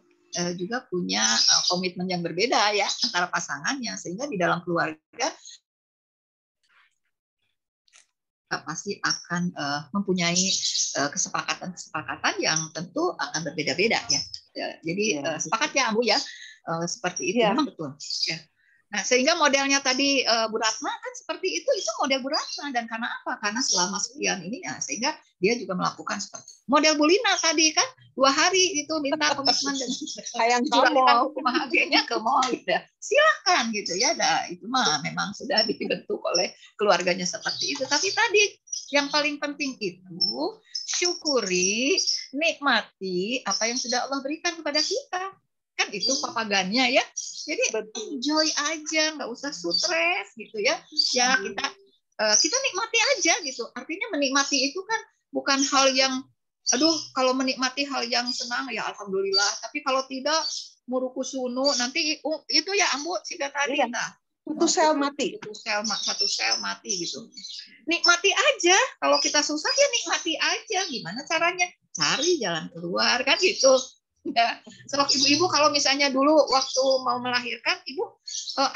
[SPEAKER 2] Juga punya komitmen yang berbeda ya antara pasangannya, sehingga di dalam keluarga pasti akan mempunyai kesepakatan-kesepakatan yang tentu akan berbeda-beda ya. Jadi sepakat ya Ambu ya, seperti itu memang betul. Ya. Nah sehingga modelnya tadi Bu Ratna kan seperti itu model Bu Ratna, dan karena apa? Karena selama sekian ini ya, sehingga dia juga melakukan seperti model Bu Lina tadi kan 2 hari itu minta komitmen dan
[SPEAKER 5] sayang
[SPEAKER 2] curahkan hukuman harganya ke mall gitu. Silakan gitu ya, itu mah memang sudah dibentuk oleh keluarganya seperti itu. Tapi tadi yang paling penting itu syukuri, nikmati apa yang sudah Allah berikan kepada kita. Kan itu papagannya ya. Jadi enjoy aja, nggak usah stres gitu ya. Ya kita nikmati aja gitu. Artinya menikmati itu kan bukan hal yang aduh, kalau menikmati hal yang senang ya alhamdulillah. Tapi kalau tidak murukusunu nanti itu ya Ambu sudah tadi nah.
[SPEAKER 5] Satu sel mati.
[SPEAKER 2] Satu sel mati gitu. Nikmati aja. Kalau kita susah ya nikmati aja. Gimana caranya? Cari jalan keluar kan gitu. Ya, so, ibu-ibu kalau misalnya dulu waktu mau melahirkan, ibu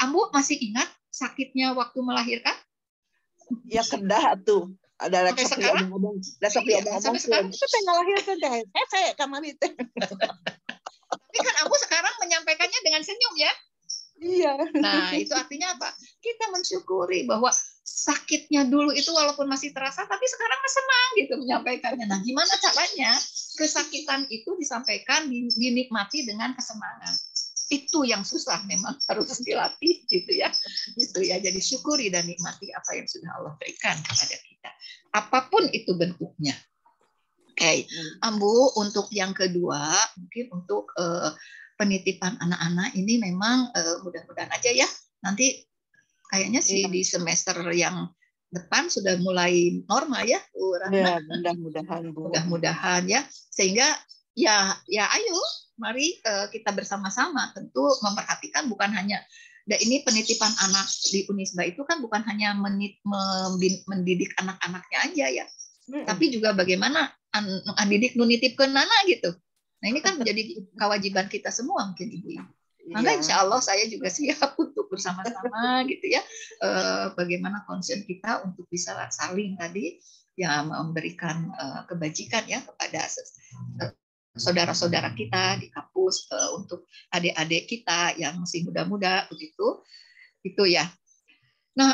[SPEAKER 2] Ambu masih ingat sakitnya waktu melahirkan?
[SPEAKER 5] Ya kedah tuh. Ada
[SPEAKER 2] sampai sekarang?
[SPEAKER 5] Sampai sekarang itu saya melahirkan deh. Saya kamar itu.
[SPEAKER 2] Tapi kan Ambu sekarang menyampaikannya dengan senyum ya?
[SPEAKER 5] Iya.
[SPEAKER 2] Nah itu artinya apa? Kita mensyukuri bahwa sakitnya dulu itu walaupun masih terasa, tapi sekarang senang gitu menyampaikannya. Nah gimana caranya? Kesakitan itu disampaikan, dinikmati dengan kesenangan. Itu yang susah, memang harus dilatih gitu ya. Gitu ya. Jadi syukuri dan nikmati apa yang sudah Allah berikan kepada kita. Apapun itu bentuknya. Oke, Ambu untuk yang kedua, mungkin untuk penitipan anak-anak ini memang mudah-mudahan aja ya. Nanti kayaknya sih di semester yang depan sudah mulai normal ya, Bu Rahma.
[SPEAKER 5] Ya, mudah-mudahan Bu.
[SPEAKER 2] Mudah-mudahan ya, sehingga ya ayo mari kita bersama-sama tentu memperhatikan bukan hanya ini penitipan anak di Unisba itu kan bukan hanya mendidik anak-anaknya aja ya, tapi juga bagaimana mendidik nunitipkeun anak gitu. Nah ini kan menjadi kewajiban kita semua mungkin ibu-ibu. Maka insya Allah saya juga siap untuk bersama-sama gitu ya, bagaimana concern kita untuk bisa saling tadi ya memberikan kebajikan ya kepada saudara-saudara kita di kampus, untuk adik-adik kita yang masih muda-muda begitu, itu ya. Nah,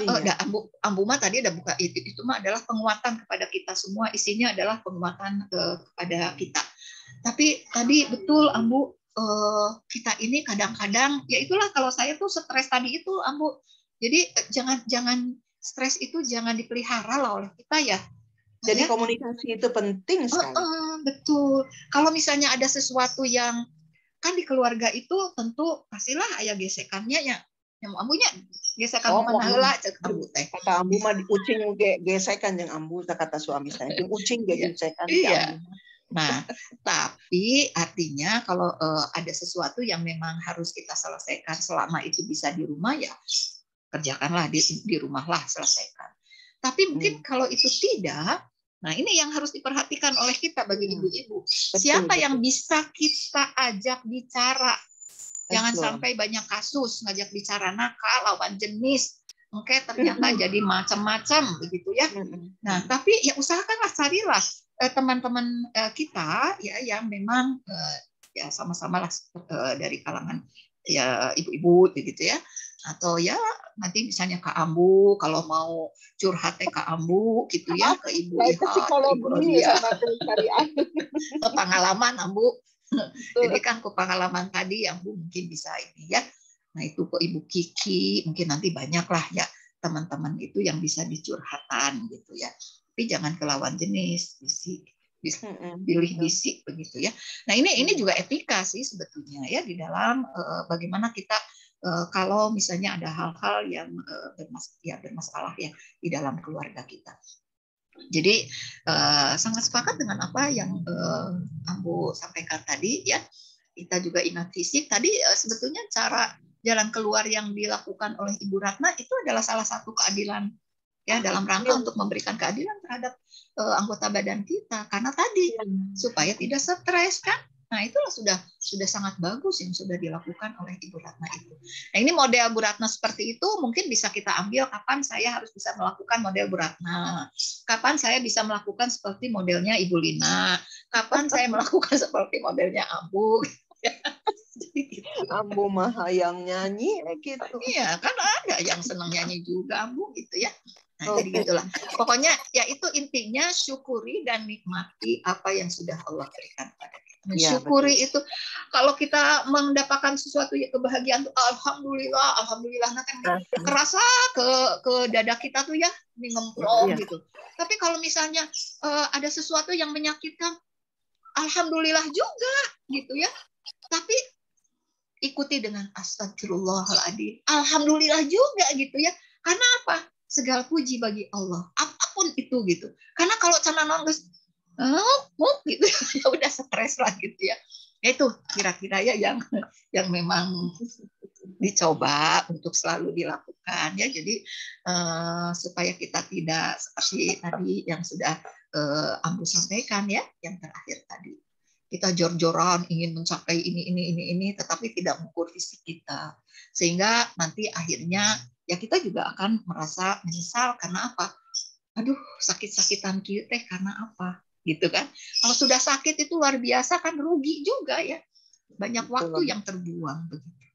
[SPEAKER 2] Ambu mah tadi ada buka itu mah adalah penguatan kepada kita semua, isinya adalah penguatan kepada kita. Tapi tadi betul Ambu. Kita ini kadang-kadang ya itulah kalau saya tuh stres tadi itu Ambu. Jadi jangan stres itu jangan dipelihara lah oleh kita ya.
[SPEAKER 5] Jadi komunikasi itu penting sekali.
[SPEAKER 2] Betul. Kalau misalnya ada sesuatu yang kan di keluarga itu tentu pastilah aya gesekannya ya. Yang Ambunya gesekan mana heula cek Ambu teh.
[SPEAKER 5] Kata Ambu mah ucing gesekan jeung Ambu kata suami saya. Ucing gesekan.
[SPEAKER 2] Iya. Nah, tapi artinya kalau ada sesuatu yang memang harus kita selesaikan selama itu bisa di rumah ya kerjakanlah di rumahlah, selesaikan. Tapi mungkin kalau itu tidak, nah ini yang harus diperhatikan oleh kita bagi ibu-ibu. Siapa yang bisa kita ajak bicara Jangan sampai banyak kasus ngajak bicara nakal, lawan jenis, oke, ternyata jadi macam-macam begitu ya. Nah, tapi ya usahakanlah, carilah teman-teman kita ya yang memang ya sama-sama lah dari kalangan ya ibu-ibu begitu ya. Atau ya nanti misalnya Kak Ambu kalau mau curhat Kak Ambu gitu ya ke Ibu Iha, Ibu Rodia. Pengalaman Ambu. Jadi kan ke pengalaman tadi yang Bu mungkin bisa ini ya. Nah itu ke Ibu Kiki, mungkin nanti banyak lah ya teman-teman itu yang bisa dicurhatan gitu ya. Tapi jangan ke lawan jenis, pilih bisik begitu ya. Nah ini juga etika sih sebetulnya ya di dalam bagaimana kita kalau misalnya ada hal-hal yang bermasalah ya di dalam keluarga kita. Jadi sangat sepakat dengan apa yang Ambu sampaikan tadi ya. Kita juga ingat fisik tadi sebetulnya cara jalan keluar yang dilakukan oleh Ibu Ratna itu adalah salah satu keadilan ya dalam rangka untuk memberikan keadilan terhadap anggota badan kita karena tadi supaya tidak stres kan. Nah itulah sudah sangat bagus yang sudah dilakukan oleh Ibu Ratna itu. Nah ini model Bu Ratna seperti itu mungkin bisa kita ambil kapan saya harus bisa melakukan model Bu Ratna, kapan saya bisa melakukan seperti modelnya Ibu Lina, kapan saya melakukan seperti modelnya Ambu. Jadi gitu.
[SPEAKER 5] Ambu mah yang nyanyi gitu.
[SPEAKER 2] Iya kan ada yang senang nyanyi juga Ambu gitu ya. Nah, jadi gitulah. Pokoknya ya itu intinya syukuri dan nikmati apa yang sudah Allah berikan pada kita. Mensyukuri itu kalau kita mendapatkan sesuatu kebahagiaan tuh alhamdulillah nanti kerasa ke dada kita tuh ya ngemprong gitu. Tapi kalau misalnya ada sesuatu yang menyakitkan alhamdulillah juga gitu ya. Tapi ikuti dengan astagfirullahaladzim. Alhamdulillah juga gitu ya. Karena apa? Segala puji bagi Allah. Apapun itu gitu. Karena kalau cana nangis gitu ya udah stres lah gitu ya. Itu kira-kira ya yang memang dicoba untuk selalu dilakukan ya. Jadi supaya kita tidak seperti tadi yang sudah Ambu sampaikan ya, yang terakhir tadi. Kita jor-joran ingin mencapai ini tetapi tidak mengukur fisik kita. Sehingga nanti akhirnya ya kita juga akan merasa menyesal karena apa? Aduh, sakit-sakitan kita karena apa? Gitu kan. Kalau sudah sakit itu luar biasa kan rugi juga ya. Banyak waktu yang terbuang begitu.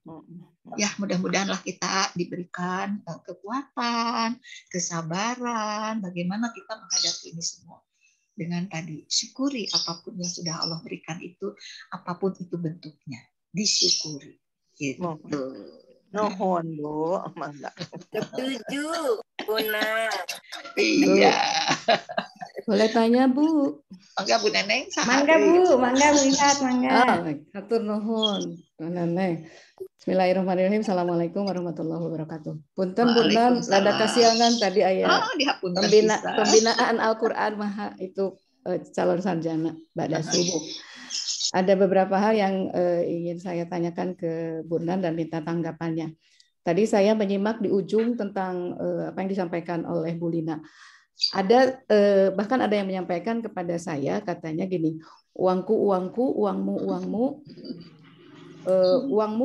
[SPEAKER 2] Ya, mudah-mudahanlah kita diberikan kekuatan, kesabaran bagaimana kita menghadapi ini semua. Dengan tadi syukuri apapun yang sudah Allah berikan itu, apapun itu bentuknya, disyukuri. Gitu.
[SPEAKER 5] Nuhun Bu, mangga.
[SPEAKER 6] Setuju, Buna.
[SPEAKER 2] Iya.
[SPEAKER 7] Boleh tanya Bu?
[SPEAKER 2] Mangga Bu Neneng.
[SPEAKER 1] Mangga Bu Lihat, mangga.
[SPEAKER 7] Hatur nuhun, Bu Neneng. Bismillahirrahmanirrahim. Assalamualaikum warahmatullahi wabarakatuh. Punten Bunan, lada kasiangan tadi ayat pembinaan Al-Quran maha itu calon sarjana ba'da subuh. Ada beberapa hal yang ingin saya tanyakan ke Bunan dan minta tanggapannya. Tadi saya menyimak di ujung tentang apa yang disampaikan oleh Bu Lina. Ada bahkan ada yang menyampaikan kepada saya katanya gini, uangku, uangmu,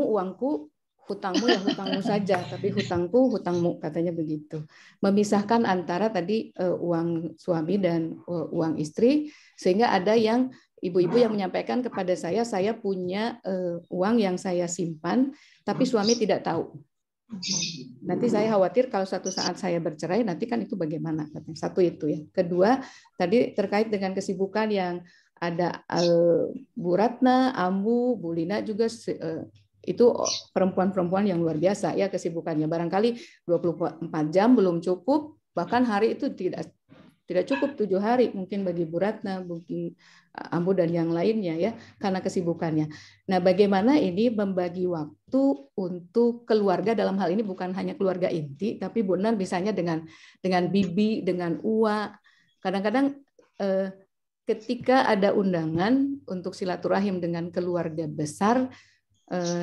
[SPEAKER 7] uangku, hutangmu ya hutangmu saja, tapi hutangku, hutangmu, katanya begitu. Memisahkan antara tadi uang suami dan uang istri, sehingga ada yang ibu-ibu yang menyampaikan kepada saya punya uang yang saya simpan, tapi suami tidak tahu. Nanti saya khawatir kalau suatu saat saya bercerai, nanti kan itu bagaimana? Satu itu ya. Kedua, tadi terkait dengan kesibukan yang ada Bu Ratna, Ambu, Bu Lina juga itu perempuan-perempuan yang luar biasa ya kesibukannya. Barangkali 24 jam belum cukup, bahkan hari itu tidak cukup 7 hari mungkin bagi Bu Ratna, mungkin Ambu dan yang lainnya ya karena kesibukannya. Nah, bagaimana ini membagi waktu untuk keluarga dalam hal ini bukan hanya keluarga inti, tapi Bu Nan bisanya dengan bibi, dengan uwa. Kadang-kadang ketika ada undangan untuk silaturahim dengan keluarga besar,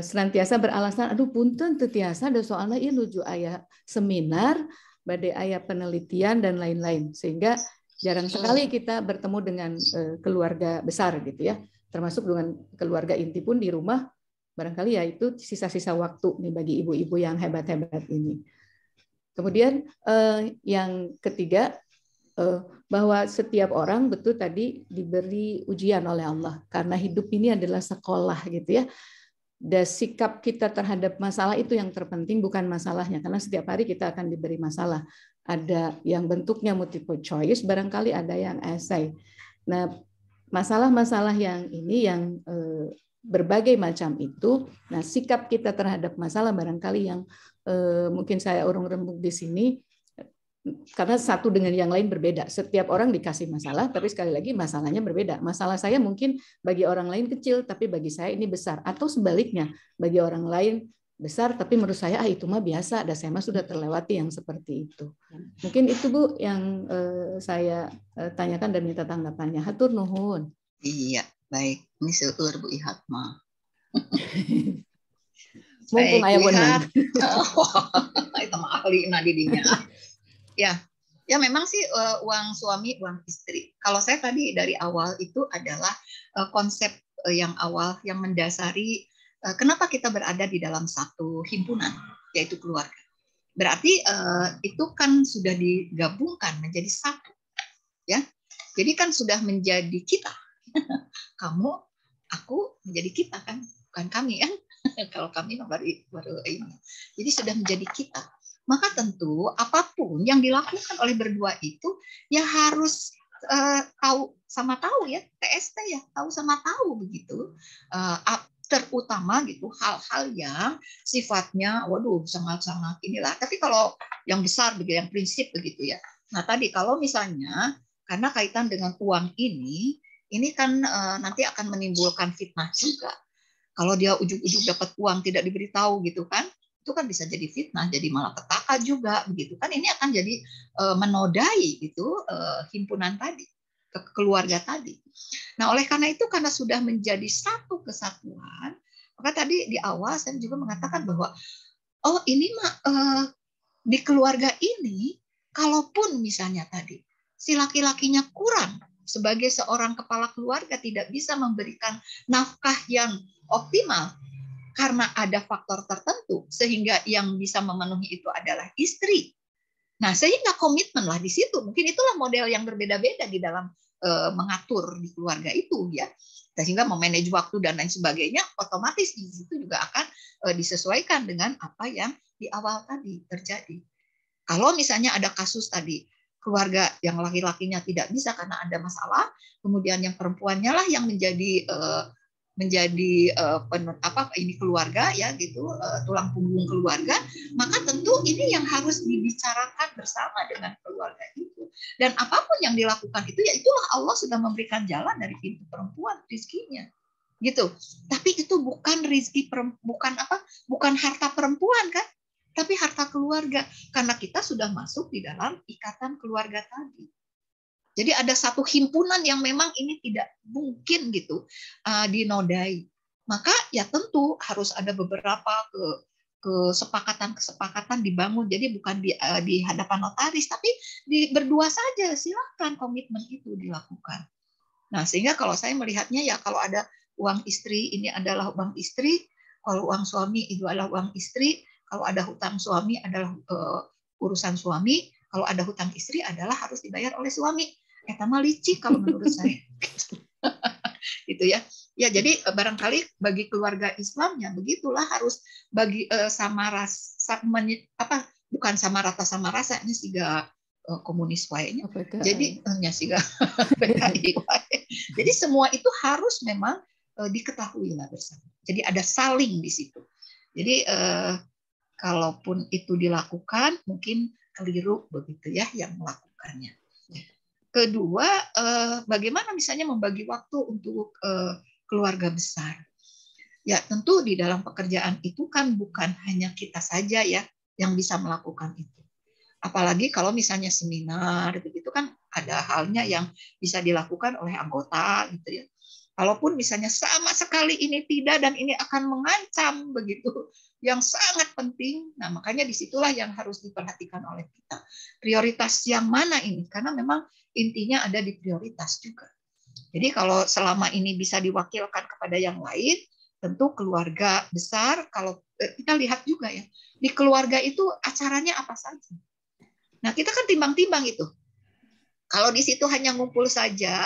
[SPEAKER 7] senantiasa beralasan, aduh punten teu tiasa ada soalnya ieu nuju aya seminar, bade aya penelitian dan lain-lain, sehingga jarang sekali kita bertemu dengan keluarga besar gitu ya, termasuk dengan keluarga inti pun di rumah Barangkali ya itu sisa-sisa waktu nih bagi ibu-ibu yang hebat-hebat ini. Kemudian yang ketiga, bahwa setiap orang betul tadi diberi ujian oleh Allah, karena hidup ini adalah sekolah gitu ya. Dan sikap kita terhadap masalah itu yang terpenting, bukan masalahnya, karena setiap hari kita akan diberi masalah. Ada yang bentuknya multiple choice, barangkali ada yang essay. Nah, masalah-masalah yang ini yang berbagai macam itu, nah sikap kita terhadap masalah barangkali yang mungkin saya urung rembuk di sini, karena satu dengan yang lain berbeda. Setiap orang dikasih masalah, tapi sekali lagi masalahnya berbeda. Masalah saya mungkin bagi orang lain kecil, tapi bagi saya ini besar. Atau sebaliknya, bagi orang lain besar, tapi menurut saya itu mah biasa, dan saya mah sudah terlewati yang seperti itu. Mungkin itu Bu yang saya tanyakan dan minta tanggapannya. Hatur nuhun.
[SPEAKER 2] Iya, baik. Ini seueur Bu Ihatma.
[SPEAKER 7] Mumpung aya beunang.
[SPEAKER 2] Itu mah ahli didinya. Ya memang sih uang suami, uang istri. Kalau saya tadi dari awal itu adalah konsep yang awal yang mendasari kenapa kita berada di dalam satu himpunan, yaitu keluarga. Berarti itu kan sudah digabungkan menjadi satu, ya. Jadi kan sudah menjadi kita. Kamu, aku menjadi kita kan, bukan kami kan. Kalau kami baru ini. Jadi sudah menjadi kita. Maka tentu apapun yang dilakukan oleh berdua itu ya harus tahu sama tahu ya, TST ya, tahu sama tahu begitu. Terutama gitu hal-hal yang sifatnya waduh sangat-sangat inilah. Tapi kalau yang besar begitu, yang prinsip begitu ya. Nah tadi kalau misalnya karena kaitan dengan uang ini kan nanti akan menimbulkan fitnah juga. Kalau dia ujug-ujug dapat uang tidak diberitahu gitu kan, itu kan bisa jadi fitnah, jadi malapetaka juga begitu kan. Ini akan jadi menodai itu himpunan tadi, keluarga tadi. Nah oleh karena itu, karena sudah menjadi satu kesatuan, maka tadi di awal saya juga mengatakan bahwa oh ini mah di keluarga ini, kalaupun misalnya tadi si laki-lakinya kurang sebagai seorang kepala keluarga, tidak bisa memberikan nafkah yang optimal karena ada faktor tertentu, sehingga yang bisa memenuhi itu adalah istri. Nah, sehingga komitmen lah di situ. Mungkin itulah model yang berbeda-beda di dalam mengatur di keluarga itu ya. Sehingga memanage waktu dan lain sebagainya, otomatis di situ juga akan disesuaikan dengan apa yang di awal tadi terjadi. Kalau misalnya ada kasus tadi keluarga yang laki-lakinya tidak bisa karena ada masalah, kemudian yang perempuannya lah yang menjadi ini keluarga ya gitu, tulang punggung keluarga, maka tentu ini yang harus dibicarakan bersama dengan keluarga itu. Dan apapun yang dilakukan itu ya itulah Allah sudah memberikan jalan dari pintu perempuan rizkinya gitu. Tapi itu bukan rizki bukan harta perempuan kan, tapi harta keluarga, karena kita sudah masuk di dalam ikatan keluarga tadi. Jadi ada satu himpunan yang memang ini tidak mungkin gitu dinodai. Maka ya tentu harus ada beberapa kesepakatan dibangun. Jadi bukan di hadapan notaris, tapi berdua saja silakan komitmen itu dilakukan. Nah sehingga kalau saya melihatnya ya kalau ada uang istri ini adalah uang istri, kalau uang suami itu adalah uang istri, kalau ada hutang suami adalah urusan suami, kalau ada hutang istri adalah harus dibayar oleh suami. Eta mah licik kalau menurut saya. Gitu ya. Ya jadi barangkali bagi keluarga Islam ya begitulah, harus bagi sama rasa bukan sama rata sama rasa ini siga komunis wae. Jadi nya siga PKI wae. Jadi semua itu harus memang diketahui lah bersama. Jadi ada saling di situ. Jadi kalaupun itu dilakukan mungkin keliru begitu ya yang melakukannya. Kedua, bagaimana misalnya membagi waktu untuk keluarga besar. Ya tentu di dalam pekerjaan itu kan bukan hanya kita saja ya yang bisa melakukan itu. Apalagi kalau misalnya seminar begitu kan ada halnya yang bisa dilakukan oleh anggota gitu ya. Kalaupun misalnya sama sekali ini tidak dan ini akan mengancam begitu yang sangat penting, nah makanya disitulah yang harus diperhatikan oleh kita. Prioritas yang mana ini? Karena memang intinya ada di prioritas juga. Jadi kalau selama ini bisa diwakilkan kepada yang lain, tentu keluarga besar, kalau kita lihat juga ya, di keluarga itu acaranya apa saja. Nah, kita kan timbang-timbang itu. Kalau di situ hanya ngumpul saja,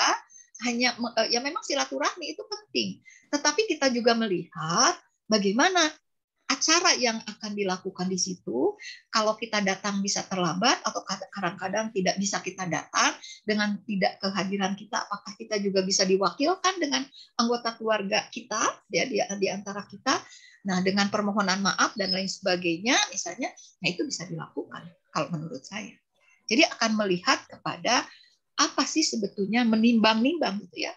[SPEAKER 2] hanya ya memang silaturahmi itu penting. Tetapi kita juga melihat bagaimana acara yang akan dilakukan di situ. Kalau kita datang bisa terlambat atau kadang-kadang tidak bisa kita datang, dengan tidak kehadiran kita, apakah kita juga bisa diwakilkan dengan anggota keluarga kita ya di antara kita. Nah, dengan permohonan maaf dan lain sebagainya misalnya, nah itu bisa dilakukan kalau menurut saya. Jadi akan melihat kepada apa sih sebetulnya, menimbang-nimbang gitu ya.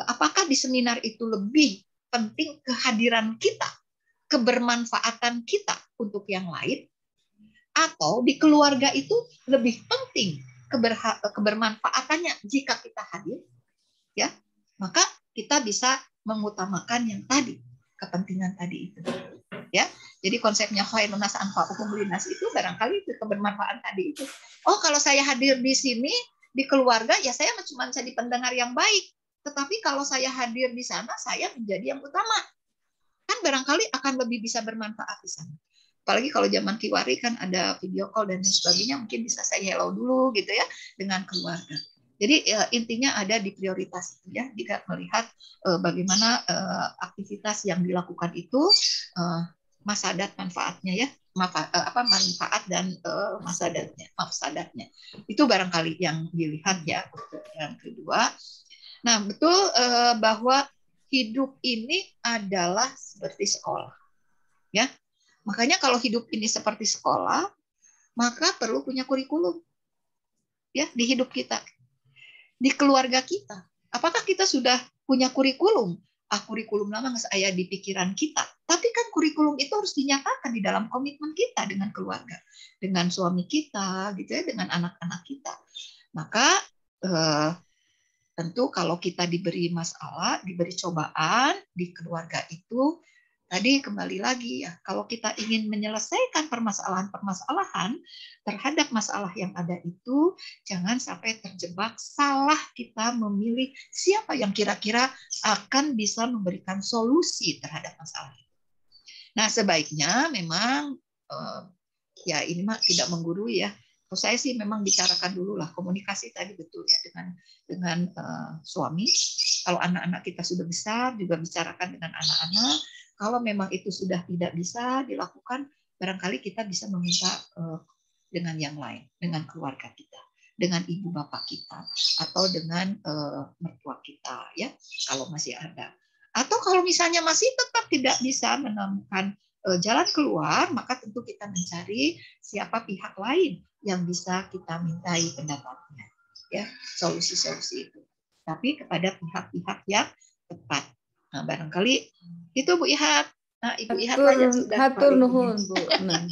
[SPEAKER 2] Apakah di seminar itu lebih penting kehadiran kita, kebermanfaatan kita untuk yang lain, atau di keluarga itu lebih penting kebermanfaatannya jika kita hadir, ya maka kita bisa mengutamakan yang tadi, kepentingan tadi itu, ya. Jadi konsepnya khairun nas anfa'uhum linnas itu barangkali itu kebermanfaatan tadi itu. Oh, kalau saya hadir di sini di keluarga, ya saya cuma jadi pendengar yang baik. Tetapi kalau saya hadir di sana, saya menjadi yang utama. Kan barangkali akan lebih bisa bermanfaat di sana. Apalagi kalau zaman Kiwari kan ada video call dan sebagainya, mungkin bisa saya hello dulu gitu ya dengan keluarga. Jadi ya, intinya ada di prioritas ya, jika melihat bagaimana aktivitas yang dilakukan itu masadat manfaatnya ya, manfaat dan mafsadatnya. Itu barangkali yang dilihat ya untuk yang kedua. Nah, betul bahwa hidup ini adalah seperti sekolah. Ya. Makanya kalau hidup ini seperti sekolah, maka perlu punya kurikulum. Ya, di hidup kita. Di keluarga kita. Apakah kita sudah punya kurikulum? Kurikulum lama nggak saya di pikiran kita. Tapi kan kurikulum itu harus dinyatakan di dalam komitmen kita dengan keluarga, dengan suami kita, gitu ya, dengan anak-anak kita. Maka tentu kalau kita diberi masalah, diberi cobaan di keluarga itu, tadi kembali lagi ya, kalau kita ingin menyelesaikan permasalahan-permasalahan terhadap masalah yang ada itu, jangan sampai terjebak salah kita memilih siapa yang kira-kira akan bisa memberikan solusi terhadap masalah itu. Nah, sebaiknya memang ya ini mah tidak menggurui ya. Kalau saya sih memang bicarakan dulu lah, komunikasi tadi betul ya dengan suami. Kalau anak-anak kita sudah besar, juga bicarakan dengan anak-anak. Kalau memang itu sudah tidak bisa dilakukan, barangkali kita bisa meminta dengan yang lain, dengan keluarga kita, dengan ibu bapak kita, atau dengan mertua kita, ya, kalau masih ada. Atau kalau misalnya masih tetap tidak bisa menemukan jalan keluar, maka tentu kita mencari siapa pihak lain yang bisa kita mintai pendapatnya, ya, solusi-solusi itu. Tapi kepada pihak-pihak yang tepat. Nah, barangkali itu Bu Ihat. Nah, Ibu Ihat aja sudah.
[SPEAKER 7] Hatur nuhun, Bu. Nah.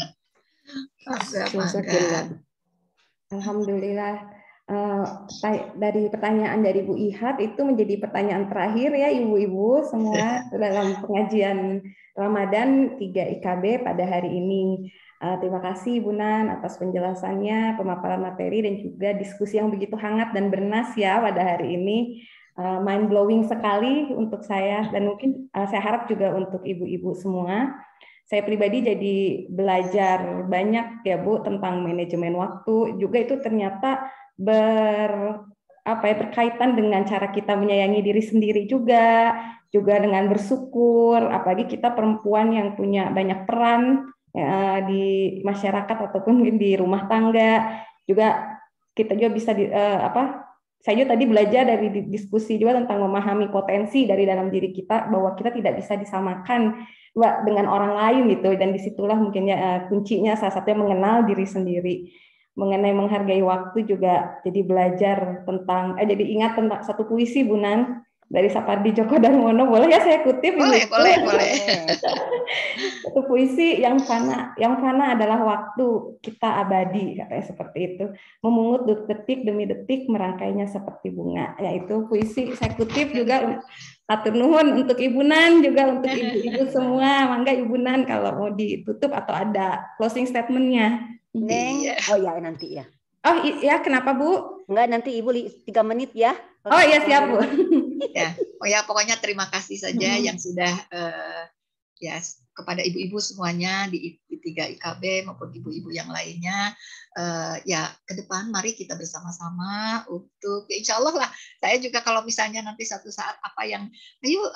[SPEAKER 1] Alhamdulillah. Dari pertanyaan dari Bu Ihat itu menjadi pertanyaan terakhir ya ibu-ibu semua dalam pengajian Ramadan 3 IKB pada hari ini. Terima kasih Ibu Nan atas penjelasannya, pemaparan materi dan juga diskusi yang begitu hangat dan bernas ya pada hari ini. Mind blowing sekali untuk saya dan mungkin saya harap juga untuk ibu-ibu semua. Saya pribadi jadi belajar banyak ya Bu tentang manajemen waktu, juga itu ternyata berkaitan dengan cara kita menyayangi diri sendiri juga dengan bersyukur, apalagi kita perempuan yang punya banyak peran ya, di masyarakat ataupun di rumah tangga, juga kita juga bisa saya juga tadi belajar dari diskusi juga tentang memahami potensi dari dalam diri kita, bahwa kita tidak bisa disamakan dengan orang lain gitu, dan disitulah mungkinnya kuncinya salah satunya mengenal diri sendiri. Mengenai menghargai waktu juga jadi belajar tentang jadi ingat tentang satu puisi Bu Nan dari Sapardi Djoko Darmono, boleh ya saya kutip?
[SPEAKER 2] Boleh.
[SPEAKER 1] Satu puisi, yang fana adalah waktu, kita abadi, katanya seperti itu. Memungut detik demi detik, merangkainya seperti bunga. Ya, itu puisi saya kutip juga. Atur nuhun untuk Ibu Nan, juga untuk ibu-ibu semua. Mangga Ibu Nan kalau mau ditutup atau ada closing statement-nya.
[SPEAKER 3] Neng, oh ya nanti ya.
[SPEAKER 1] Oh iya, kenapa Bu?
[SPEAKER 3] Enggak, nanti Ibu 3 menit ya.
[SPEAKER 1] Oh iya siap Bu.
[SPEAKER 2] Ya, oh ya pokoknya terima kasih saja yang sudah ya kepada ibu-ibu semuanya di 3 IKB maupun ibu-ibu yang lainnya. Ya ke depan mari kita bersama-sama untuk ya insya Allah lah. Saya juga kalau misalnya nanti satu saat apa yang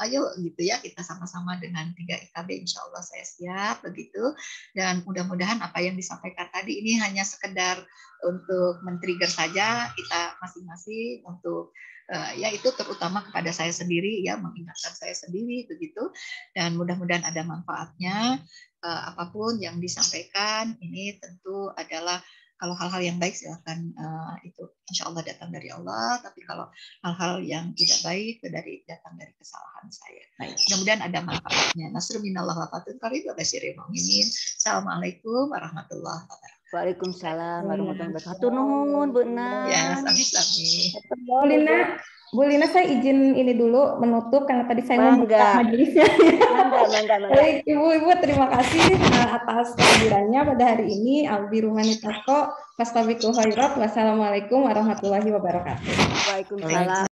[SPEAKER 2] ayo gitu ya kita sama-sama dengan 3 IKB insya Allah saya siap begitu. Dan mudah-mudahan apa yang disampaikan tadi ini hanya sekedar untuk men-trigger saja kita masing-masing untuk ya itu terutama kepada saya sendiri ya mengingatkan saya sendiri begitu, dan mudah-mudahan ada manfaatnya. Apapun yang disampaikan ini tentu adalah kalau hal-hal yang baik silakan itu insya Allah datang dari Allah, tapi kalau hal-hal yang tidak baik datang dari kesalahan saya. Mudah-mudahan ada manfaatnya. Nasrul minallah wa fatul qarib wa basyiril mu'minin. Assalamualaikum warahmatullahi wabarakatuh.
[SPEAKER 3] Waalaikumsalam warahmatullahi wabarakatuh. Nuhun Bu Nang.
[SPEAKER 2] Ya, sami-sami.
[SPEAKER 1] Bu Lina, saya izin ini dulu menutup karena tadi saya membuka majelisnya.
[SPEAKER 3] Mangga.
[SPEAKER 1] Baik, Ibu-ibu terima kasih atas kehadirannya pada hari ini. Albirumanitako, fastabiqul khairat. Wassalamualaikum warahmatullahi wabarakatuh.
[SPEAKER 3] Waalaikumsalam.